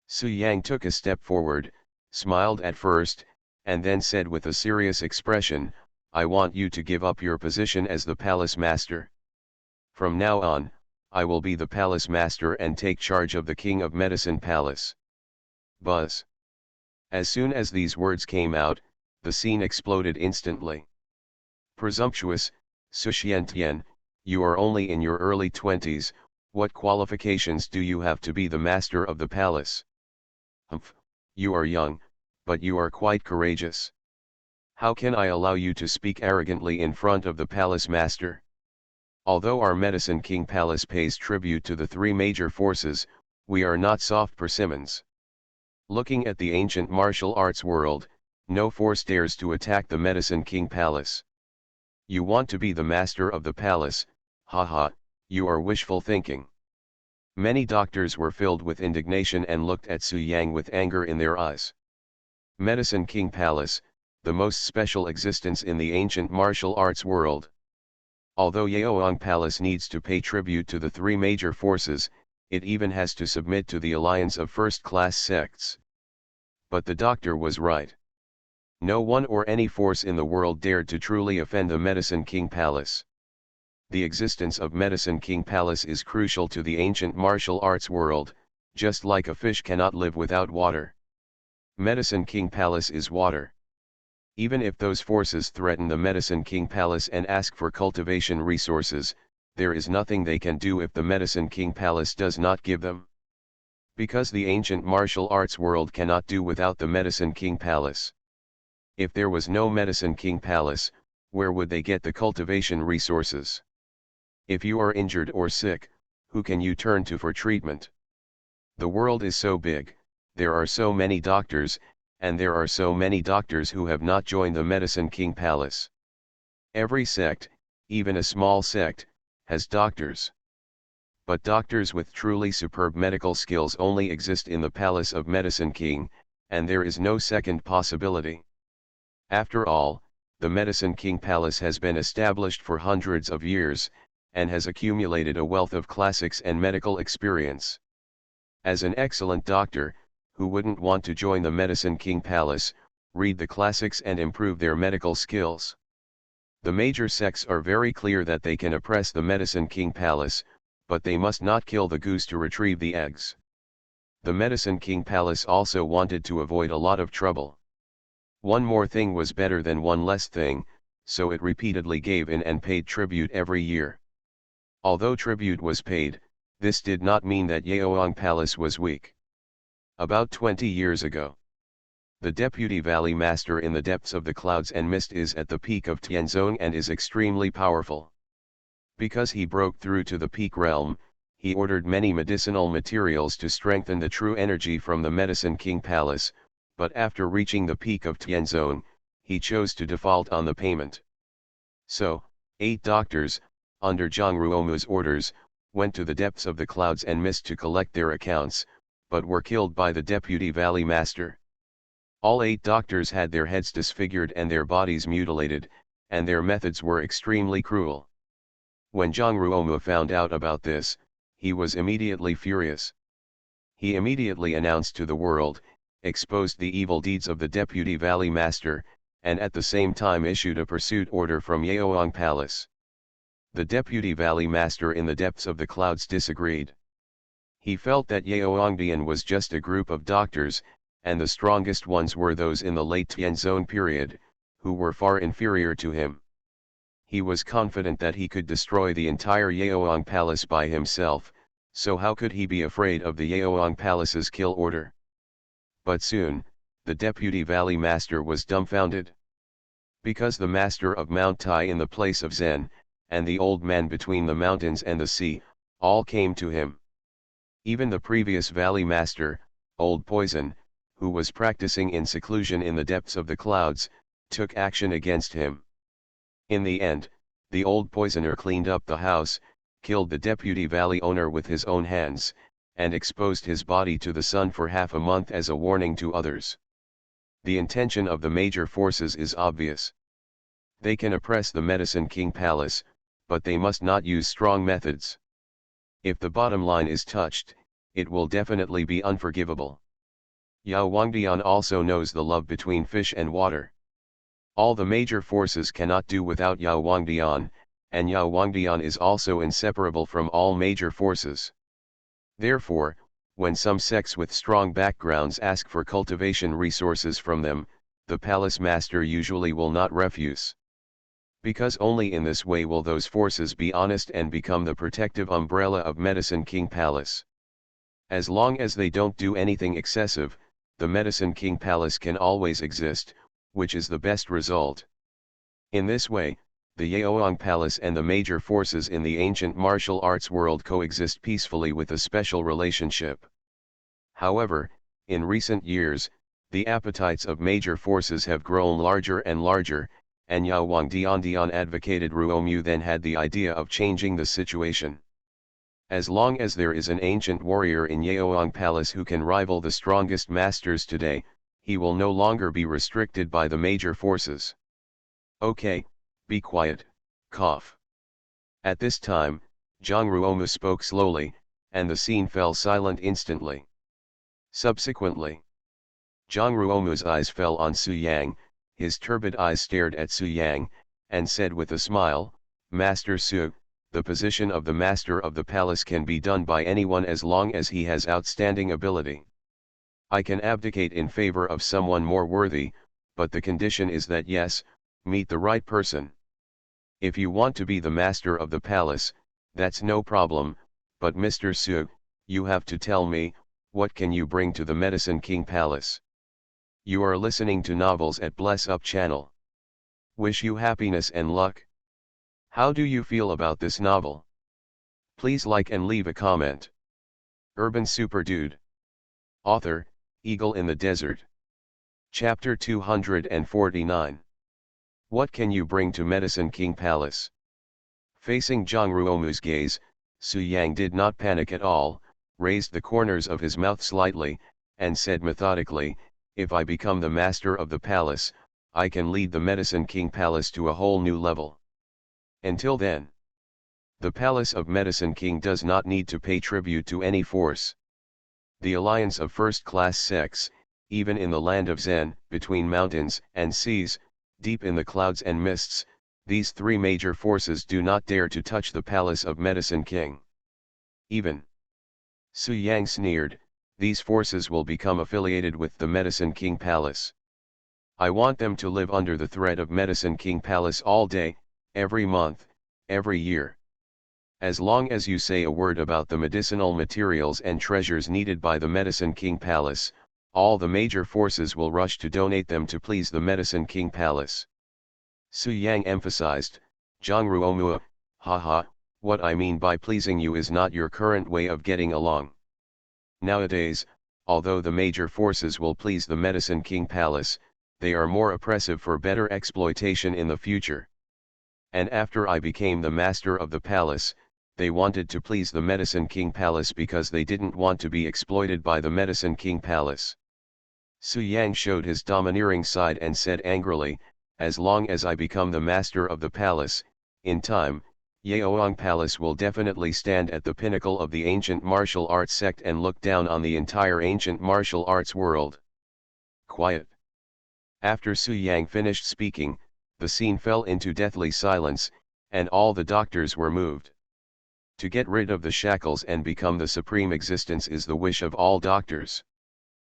Su Yang took a step forward, smiled at first, and then said with a serious expression, I want you to give up your position as the palace master. From now on, I will be the palace master and take charge of the King of Medicine Palace. Buzz. As soon as these words came out, the scene exploded instantly. Presumptuous, Su Xiantian, you are only in your early 20s, what qualifications do you have to be the master of the palace? Humph, you are young, but you are quite courageous. How can I allow you to speak arrogantly in front of the palace master? Although our Medicine King Palace pays tribute to the three major forces, we are not soft persimmons. Looking at the ancient martial arts world, no force dares to attack the Medicine King Palace. You want to be the master of the palace, haha, you are wishful thinking. Many doctors were filled with indignation and looked at Su Yang with anger in their eyes. Medicine King Palace, the most special existence in the ancient martial arts world. Although Yaoang Palace needs to pay tribute to the three major forces, it even has to submit to the alliance of first-class sects. But the doctor was right. No one or any force in the world dared to truly offend the Medicine King Palace. The existence of Medicine King Palace is crucial to the ancient martial arts world, just like a fish cannot live without water. Medicine King Palace is water. Even if those forces threaten the Medicine King Palace and ask for cultivation resources, there is nothing they can do if the Medicine King Palace does not give them. Because the ancient martial arts world cannot do without the Medicine King Palace. If there was no Medicine King Palace, where would they get the cultivation resources? If you are injured or sick, who can you turn to for treatment? The world is so big, there are so many doctors, and there are so many doctors who have not joined the Medicine King Palace. Every sect, even a small sect, has doctors. But doctors with truly superb medical skills only exist in the Palace of Medicine King, and there is no second possibility. After all, the Medicine King Palace has been established for hundreds of years, and has accumulated a wealth of classics and medical experience. As an excellent doctor, who wouldn't want to join the Medicine King Palace, read the classics and improve their medical skills? The major sects are very clear that they can oppress the Medicine King Palace, but they must not kill the goose to retrieve the eggs. The Medicine King Palace also wanted to avoid a lot of trouble. One more thing was better than one less thing, so it repeatedly gave in and paid tribute every year. Although tribute was paid, this did not mean that Yaoang Palace was weak. About 20 years ago, the Deputy Valley Master in the depths of the clouds and mist is at the peak of Tianzong and is extremely powerful. Because he broke through to the peak realm, he ordered many medicinal materials to strengthen the true energy from the Medicine King Palace, but after reaching the peak of Tianzong, he chose to default on the payment. So, 8 doctors, under Zhang Ruomu's orders, went to the depths of the clouds and mist to collect their accounts, but were killed by the Deputy Valley Master. All 8 doctors had their heads disfigured and their bodies mutilated, and their methods were extremely cruel. When Zhang Ruomu found out about this, he was immediately furious. He immediately announced to the world, exposed the evil deeds of the Deputy Valley Master, and at the same time issued a pursuit order from Yaoang Palace. The Deputy Valley Master in the depths of the clouds disagreed. He felt that Yaoangdian was just a group of doctors, and the strongest ones were those in the late Tianzong period, who were far inferior to him. He was confident that he could destroy the entire Yaoang Palace by himself, so how could he be afraid of the Yaoang Palace's kill order? But soon, the Deputy Valley Master was dumbfounded. Because the Master of Mount Tai in the place of Zen, and the old man between the mountains and the sea, all came to him. Even the previous Valley Master, Old Poison, who was practicing in seclusion in the depths of the clouds, took action against him. In the end, the old poisoner cleaned up the house, killed the Deputy Valley owner with his own hands, and exposed his body to the sun for half a month as a warning to others. The intention of the major forces is obvious. They can oppress the Medicine King Palace, but they must not use strong methods. If the bottom line is touched, it will definitely be unforgivable. Yao Wangdian also knows the love between fish and water. All the major forces cannot do without Yao Wangdian, and Yao Wangdian is also inseparable from all major forces. Therefore, when some sects with strong backgrounds ask for cultivation resources from them, the palace master usually will not refuse. Because only in this way will those forces be honest and become the protective umbrella of Medicine King Palace. As long as they don't do anything excessive, the Medicine King Palace can always exist, which is the best result. In this way, the Yaoang Palace and the major forces in the ancient martial arts world coexist peacefully with a special relationship. However, in recent years, the appetites of major forces have grown larger and larger, and Yao Wangdian advocated Ruomu then had the idea of changing the situation. As long as there is an ancient warrior in Yaoang Palace who can rival the strongest masters today, he will no longer be restricted by the major forces. Okay, be quiet, cough. At this time, Zhang Ruomu spoke slowly, and the scene fell silent instantly. Subsequently, Zhang Ruomu's eyes fell on Su Yang, his turbid eyes stared at Su Yang, and said with a smile, Master Su, the position of the master of the palace can be done by anyone as long as he has outstanding ability. I can abdicate in favor of someone more worthy, but the condition is that yes, meet the right person. If you want to be the master of the palace, that's no problem, but Mr. Su, you have to tell me, what can you bring to the Medicine King Palace? You are listening to novels at Bless Up channel. Wish you happiness and luck. How do you feel about this novel? Please like and leave a comment. Urban Super Dude. Author, Eagle in the Desert. Chapter 249. What can you bring to Medicine King Palace? Facing Zhang Ruomu's gaze, Su Yang did not panic at all, raised the corners of his mouth slightly, and said methodically, if I become the master of the palace, I can lead the Medicine King Palace to a whole new level. Until then, the Palace of Medicine King does not need to pay tribute to any force. The alliance of first-class sects, even in the land of Zen, between mountains and seas, deep in the clouds and mists, these three major forces do not dare to touch the Palace of Medicine King. Even Su Yang sneered, these forces will become affiliated with the Medicine King Palace. I want them to live under the threat of Medicine King Palace all day, every month, every year. As long as you say a word about the medicinal materials and treasures needed by the Medicine King Palace, all the major forces will rush to donate them to please the Medicine King Palace. Su Yang emphasized, Zhang Ruomu, haha, what I mean by pleasing you is not your current way of getting along. Nowadays, although the major forces will please the Medicine King Palace, they are more oppressive for better exploitation in the future. And after I became the master of the palace, they wanted to please the Medicine King Palace because they didn't want to be exploited by the Medicine King Palace. Su Yang showed his domineering side and said angrily, as long as I become the master of the palace, in time, Yaoang Palace will definitely stand at the pinnacle of the ancient martial arts sect and look down on the entire ancient martial arts world. Quiet. After Su Yang finished speaking, the scene fell into deathly silence, and all the doctors were moved. To get rid of the shackles and become the supreme existence is the wish of all doctors.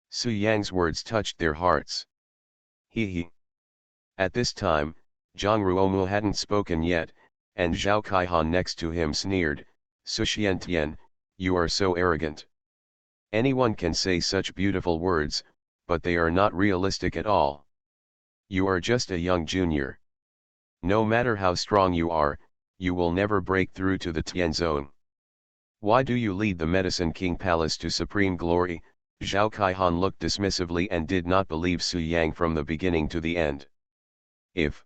Su Yang's words touched their hearts. He. At this time, Zhang Ruomu hadn't spoken yet, and Zhao Kaihan next to him sneered, Su Xiantian, you are so arrogant. Anyone can say such beautiful words, but they are not realistic at all. You are just a young junior. No matter how strong you are, you will never break through to the Tian Zone. Why do you lead the Medicine King Palace to supreme glory? Zhao Kaihan looked dismissively and did not believe Su Yang from the beginning to the end. If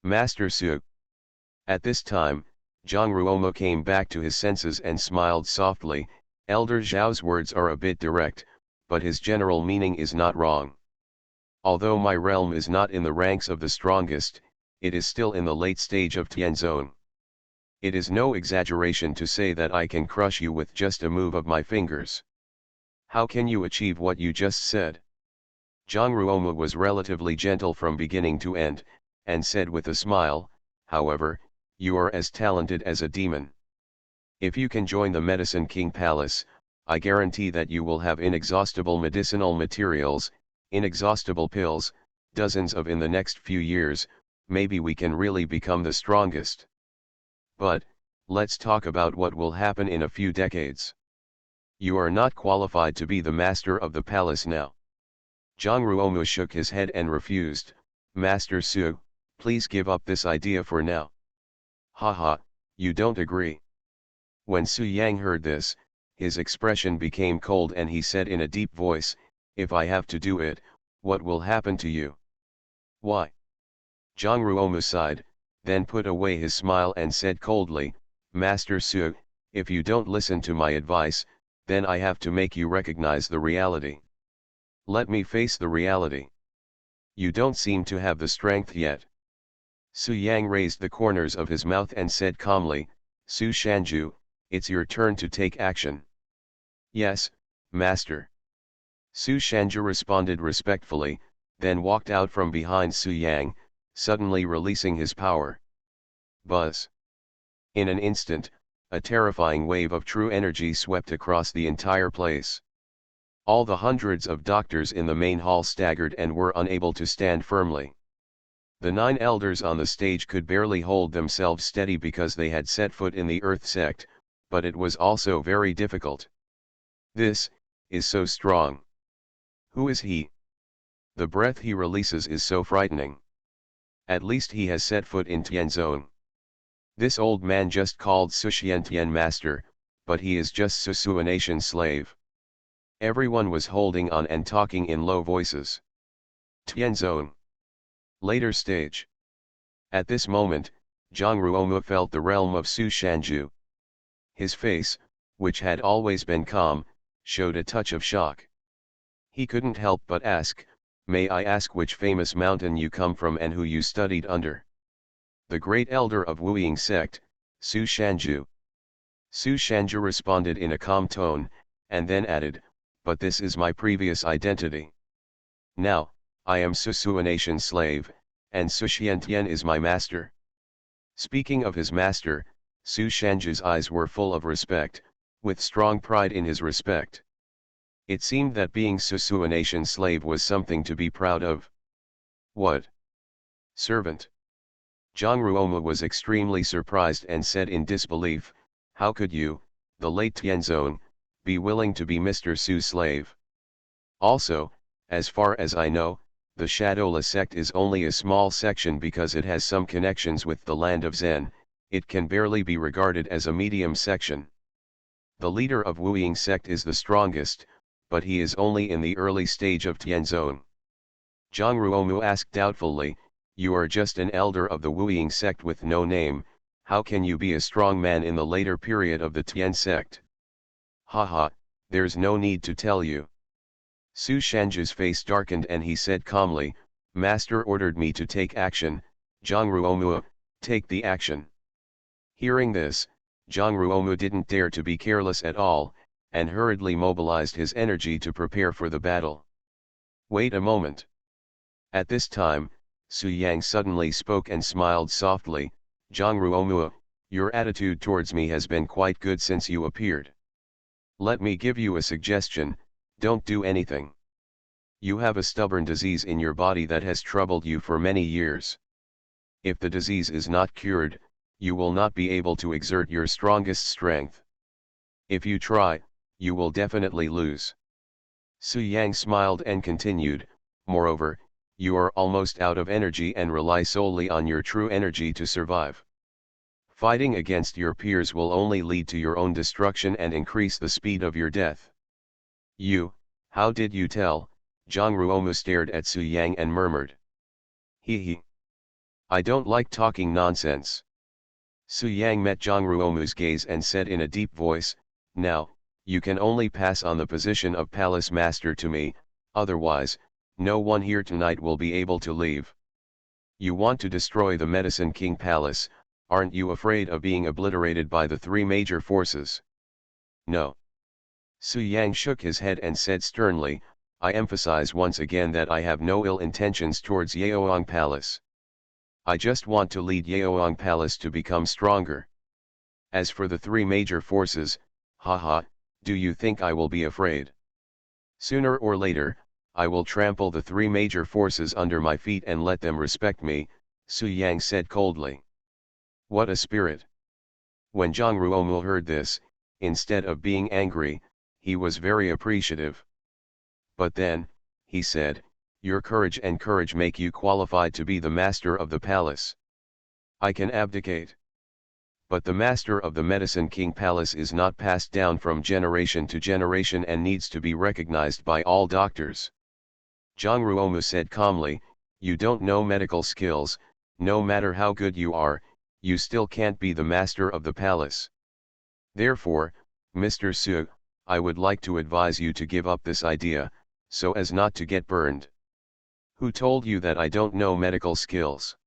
Master Su. At this time, Zhang Ruomo came back to his senses and smiled softly. Elder Zhao's words are a bit direct, but his general meaning is not wrong. Although my realm is not in the ranks of the strongest, it is still in the late stage of Tian Zone. It is no exaggeration to say that I can crush you with just a move of my fingers. How can you achieve what you just said? Zhang Ruomo was relatively gentle from beginning to end, and said with a smile, however, you are as talented as a demon. If you can join the Medicine King Palace, I guarantee that you will have inexhaustible medicinal materials, inexhaustible pills, dozens of in the next few years. Maybe we can really become the strongest. But, let's talk about what will happen in a few decades. You are not qualified to be the master of the palace now. Zhang Ruomu shook his head and refused. Master Su, please give up this idea for now. Haha, you don't agree. When Su Yang heard this, his expression became cold and he said in a deep voice, if I have to do it, what will happen to you? Why? Zhang Ruomu sighed, then put away his smile and said coldly, Master Su, if you don't listen to my advice, then I have to make you recognize the reality. Let me face the reality. You don't seem to have the strength yet. Su Yang raised the corners of his mouth and said calmly, Su Shanju, it's your turn to take action. Yes, Master. Su Shanju responded respectfully, then walked out from behind Su Yang, suddenly releasing his power. Buzz. In an instant, a terrifying wave of true energy swept across the entire place. All the hundreds of doctors in the main hall staggered and were unable to stand firmly. The 9 elders on the stage could barely hold themselves steady because they had set foot in the Earth sect, but it was also very difficult. This is so strong. Who is he? The breath he releases is so frightening. At least he has set foot in Tian Zone. This old man just called Su Xiantian master, but he is just Su nation slave. Everyone was holding on and talking in low voices. Tian Zone. Later stage. At this moment, Zhang Ruomu felt the realm of Su Shanju. His face, which had always been calm, showed a touch of shock. He couldn't help but ask, may I ask which famous mountain you come from and who you studied under? The great elder of Wuying sect, Su Shanju. Su Shanju responded in a calm tone, and then added, but this is my previous identity. Now, I am Su nation slave, and Su Xiantian is my master. Speaking of his master, Su Shanju's eyes were full of respect, with strong pride in his respect. It seemed that being Su nation slave was something to be proud of. What? Servant. Zhang Ruomu was extremely surprised and said in disbelief, how could you, the late Tianzong, be willing to be Mr. Su's slave? Also, as far as I know, the Shadola sect is only a small section because it has some connections with the land of Zen, it can barely be regarded as a medium section. The leader of Wuying sect is the strongest, but he is only in the early stage of Tianzong. Zhang Ruomu asked doubtfully, you are just an elder of the Wuying sect with no name, how can you be a strong man in the later period of the Tian sect? Haha, there's no need to tell you. Su Shanju's face darkened and he said calmly, Master ordered me to take action, Zhang Ruomu, take the action. Hearing this, Jang Ruomu didn't dare to be careless at all, and hurriedly mobilized his energy to prepare for the battle. Wait a moment. At this time, Su Yang suddenly spoke and smiled softly. Jang Ruomu, your attitude towards me has been quite good since you appeared. Let me give you a suggestion, don't do anything. You have a stubborn disease in your body that has troubled you for many years. If the disease is not cured, you will not be able to exert your strongest strength. If you try, you will definitely lose. Su Yang smiled and continued, moreover, you are almost out of energy and rely solely on your true energy to survive. Fighting against your peers will only lead to your own destruction and increase the speed of your death. How did you tell? Jang Ruomu stared at Su Yang and murmured. He. I don't like talking nonsense. Su Yang met Jang Ruomu's gaze and said in a deep voice, now, you can only pass on the position of palace master to me, otherwise, no one here tonight will be able to leave. You want to destroy the Medicine King Palace, aren't you afraid of being obliterated by the three major forces? No. Su Yang shook his head and said sternly, I emphasize once again that I have no ill intentions towards Yaoang Palace. I just want to lead Yaoang Palace to become stronger. As for the three major forces, haha, do you think I will be afraid? Sooner or later, I will trample the three major forces under my feet and let them respect me, Su Yang said coldly. What a spirit! When Jang Ruomu heard this, instead of being angry, he was very appreciative. But then, he said, your courage and courage make you qualified to be the master of the palace. I can abdicate. But the master of the Medicine King Palace is not passed down from generation to generation and needs to be recognized by all doctors. Jang Ruomu said calmly, you don't know medical skills, no matter how good you are, you still can't be the master of the palace. Therefore, Mr. Su, I would like to advise you to give up this idea, so as not to get burned. Who told you that I don't know medical skills?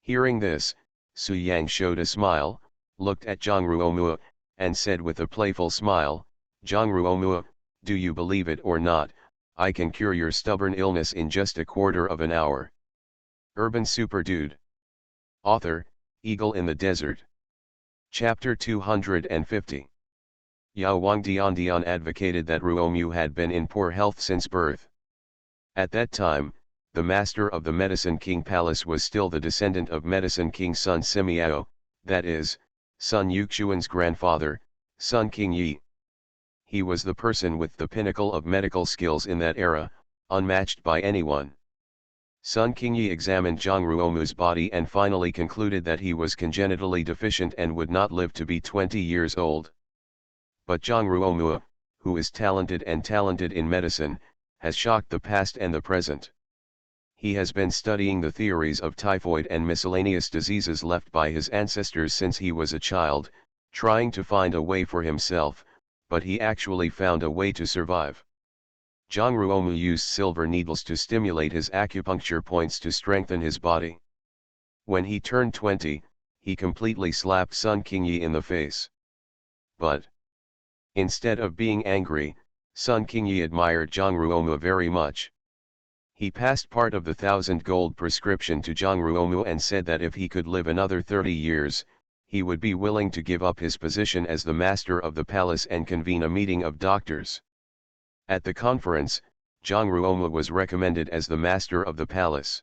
Hearing this, Su Yang showed a smile, looked at Jang Ruomu, and said with a playful smile, Jang Ruomu, do you believe it or not, I can cure your stubborn illness in just a quarter of an hour. Urban Super Dude. Author, Eagle in the Desert. Chapter 250. Yao Wangdian advocated that Ruomu had been in poor health since birth. At that time, the master of the Medicine King Palace was still the descendant of Medicine King Sun Simiao, that is, Sun Yuxuan's grandfather, Sun King Yi. He was the person with the pinnacle of medical skills in that era, unmatched by anyone. Sun Qingyi examined Jang Ruomu's body and finally concluded that he was congenitally deficient and would not live to be 20 years old. But Jang Ruomu, who is talented in medicine, has shocked the past and the present. He has been studying the theories of typhoid and miscellaneous diseases left by his ancestors since he was a child, trying to find a way for himself, but he actually found a way to survive. Jang Ruomu used silver needles to stimulate his acupuncture points to strengthen his body. When he turned 20, he completely slapped Sun Qingyi in the face. But instead of being angry, Sun Qingyi admired Jang Ruomu very much. He passed part of the 1,000 gold prescription to Jang Ruomu and said that if he could live another 30 years, he would be willing to give up his position as the master of the palace and convene a meeting of doctors. At the conference, Jang Ruomu was recommended as the master of the palace.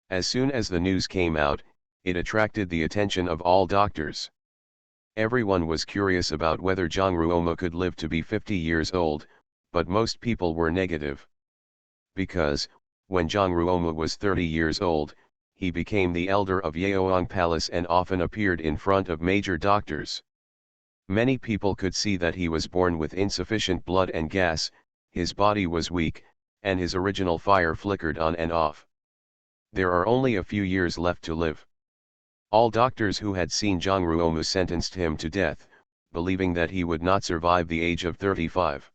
As soon as the news came out, it attracted the attention of all doctors. Everyone was curious about whether Jang Ruomu could live to be 50 years old, but most people were negative. Because, when Jang Ruomu was 30 years old, he became the elder of Yaoang Palace and often appeared in front of major doctors. Many people could see that he was born with insufficient blood and gas, his body was weak, and his original fire flickered on and off. There are only a few years left to live. All doctors who had seen Jang Ruomu sentenced him to death, believing that he would not survive the age of 35.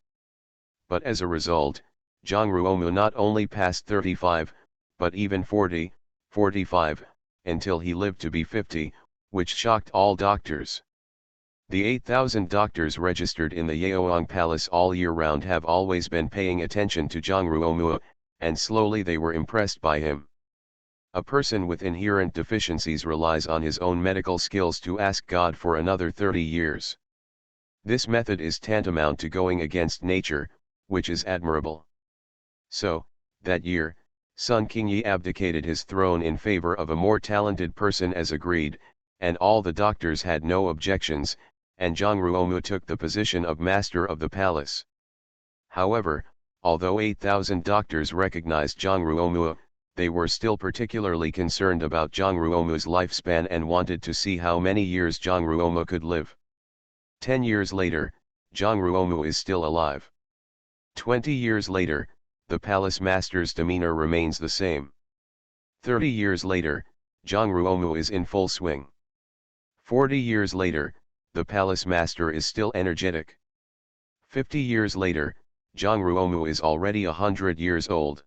But as a result, Jang Ruomu not only passed 35, but even 40, 45, until he lived to be 50, which shocked all doctors. The 8,000 doctors registered in the Yeoang Palace all year round have always been paying attention to Jong Ruomu, and slowly they were impressed by him. A person with inherent deficiencies relies on his own medical skills to ask God for another 30 years. This method is tantamount to going against nature, which is admirable. So, that year, Sun Qingyi abdicated his throne in favor of a more talented person as agreed, and all the doctors had no objections, and Jong Ruomu took the position of master of the palace. However, although 8,000 doctors recognized Jong Ruomu, they were still particularly concerned about Jong Ruomu's lifespan and wanted to see how many years Jong Ruomu could live. 10 years later, Jong Ruomu is still alive. 20 years later, the palace master's demeanor remains the same. 30 years later, Jong Ruomu is in full swing. 40 years later, the palace master is still energetic. 50 years later, Jong Ruomu is already 100 years old.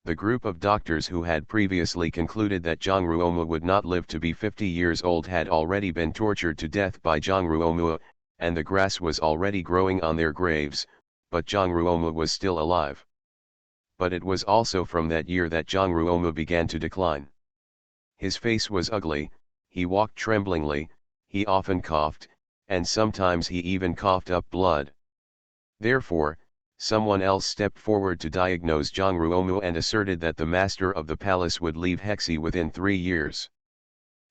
The group of doctors who had previously concluded that Jong Ruomu would not live to be 50 years old had already been tortured to death by Jong Ruomu, and the grass was already growing on their graves, but Jong Ruomu was still alive. But it was also from that year that Jong Ruomu began to decline. His face was ugly, he walked tremblingly, he often coughed, and sometimes he even coughed up blood. Therefore, someone else stepped forward to diagnose Jong Ruomu and asserted that the master of the palace would leave Hexi within 3 years.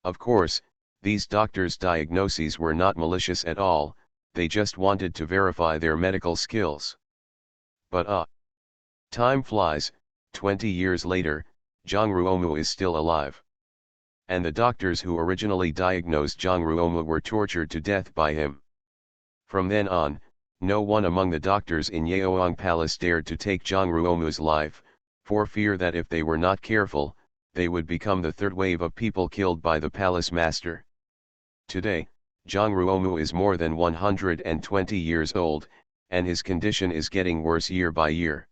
Of course, these doctors' diagnoses were not malicious at all, they just wanted to verify their medical skills. But time flies, 20 years later, Jong Ruomu is still alive. And the doctors who originally diagnosed Jong Ruomu were tortured to death by him. From then on, no one among the doctors in Yeoang Palace dared to take Jong Ruomu's life, for fear that if they were not careful, they would become the third wave of people killed by the palace master. Today, Jong Ruomu is more than 120 years old, and his condition is getting worse year by year.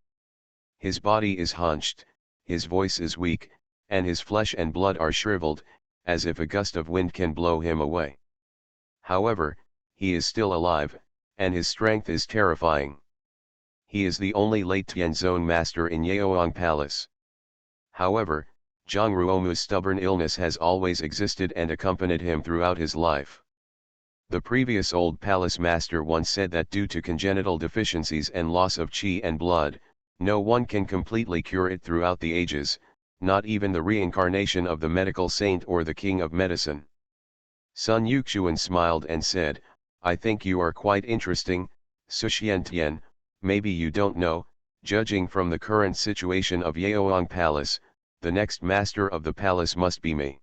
His body is hunched, his voice is weak, and his flesh and blood are shriveled, as if a gust of wind can blow him away. However, he is still alive, and his strength is terrifying. He is the only late Tianzong master in Yeoang Palace. However, Jong Ruomu's stubborn illness has always existed and accompanied him throughout his life. The previous old palace master once said that due to congenital deficiencies and loss of qi and blood, no one can completely cure it throughout the ages, not even the reincarnation of the medical saint or the king of medicine. Sun Yuxuan smiled and said, "I think you are quite interesting, Suxiantian. Maybe you don't know, judging from the current situation of Yeoang Palace, the next master of the palace must be me."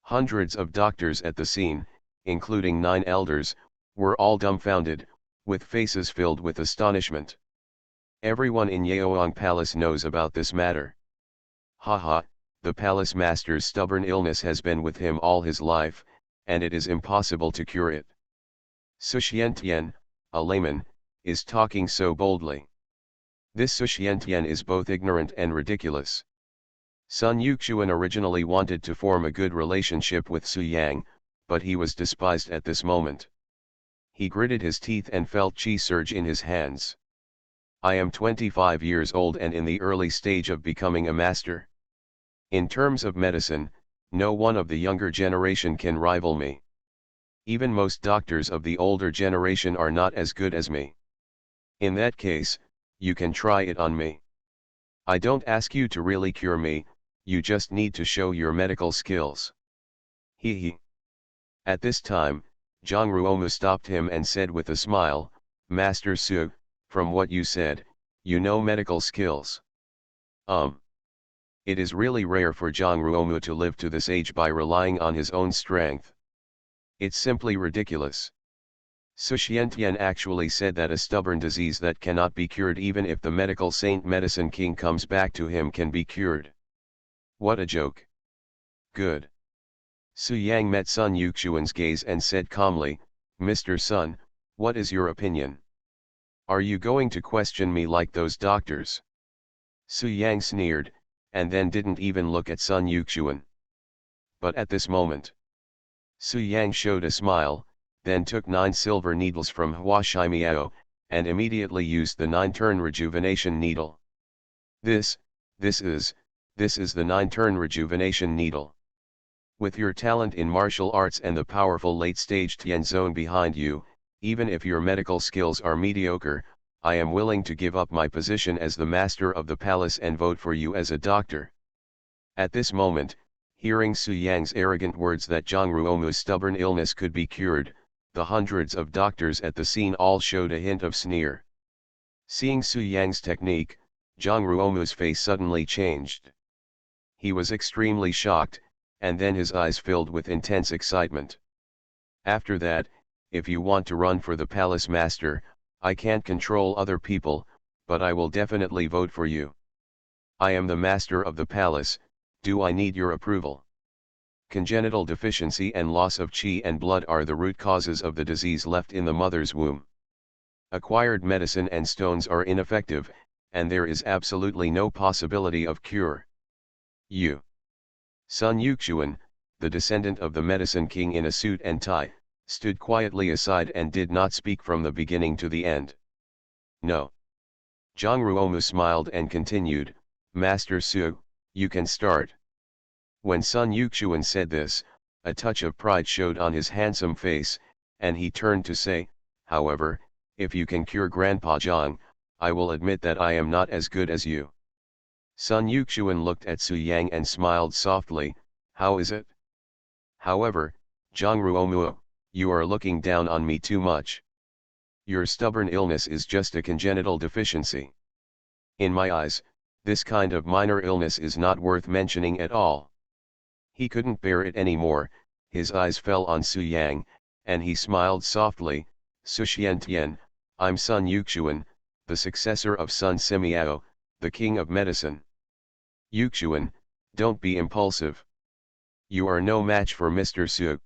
Hundreds of doctors at the scene, including 9 elders, were all dumbfounded, with faces filled with astonishment. Everyone in Yeoang Palace knows about this matter. Haha, the palace master's stubborn illness has been with him all his life, and it is impossible to cure it. Suxiantian, a layman, is talking so boldly. This Suxiantian is both ignorant and ridiculous. Sun Yuxuan originally wanted to form a good relationship with Su Yang, but he was despised at this moment. He gritted his teeth and felt qi surge in his hands. I am 25 years old and in the early stage of becoming a master. In terms of medicine, no one of the younger generation can rival me. Even most doctors of the older generation are not as good as me. In that case, you can try it on me. I don't ask you to really cure me, you just need to show your medical skills. He. At this time, Jong Ruomu stopped him and said with a smile, Master Su, from what you said, you know medical skills. It is really rare for Jong Ruomu to live to this age by relying on his own strength. It's simply ridiculous. Suxiantian actually said that a stubborn disease that cannot be cured even if the medical saint medicine king comes back to him can be cured. What a joke. Good. Su Yang met Sun Yuxuan's gaze and said calmly, Mr. Sun, what is your opinion? Are you going to question me like those doctors? Su Yang sneered, and then didn't even look at Sun Yuxuan. But at this moment, Su Yang showed a smile, then took 9 silver needles from Hua Shi Miao, and immediately used the 9-turn rejuvenation needle. This is the 9-turn rejuvenation needle. With your talent in martial arts and the powerful late-stage Tian Zone behind you, even if your medical skills are mediocre, I am willing to give up my position as the master of the palace and vote for you as a doctor. At this moment, hearing Su Yang's arrogant words that Zhang Ruomu's stubborn illness could be cured, the hundreds of doctors at the scene all showed a hint of sneer. Seeing Su Yang's technique, Zhang Ruomu's face suddenly changed. He was extremely shocked, and then his eyes filled with intense excitement. After that, if you want to run for the palace master, I can't control other people, but I will definitely vote for you. I am the master of the palace, do I need your approval? Congenital deficiency and loss of qi and blood are the root causes of the disease left in the mother's womb. Acquired medicine and stones are ineffective, and there is absolutely no possibility of cure. Sun Yuxuan, the descendant of the medicine king in a suit and tie, stood quietly aside and did not speak from the beginning to the end. No. Zhang Ruomu smiled and continued, Master Su, you can start. When Sun Yuxuan said this, a touch of pride showed on his handsome face, and he turned to say, however, if you can cure Grandpa Zhang, I will admit that I am not as good as you. Sun Yuxuan looked at Su Yang and smiled softly, how is it? However, Zhang Ruomu, you are looking down on me too much. Your stubborn illness is just a congenital deficiency. In my eyes, this kind of minor illness is not worth mentioning at all. He couldn't bear it anymore, his eyes fell on Su Yang, and he smiled softly, Su Xiantian, I'm Sun Yuxuan, the successor of Sun Simiao, the king of medicine. Yuxuan, don't be impulsive. You are no match for Mr. Su.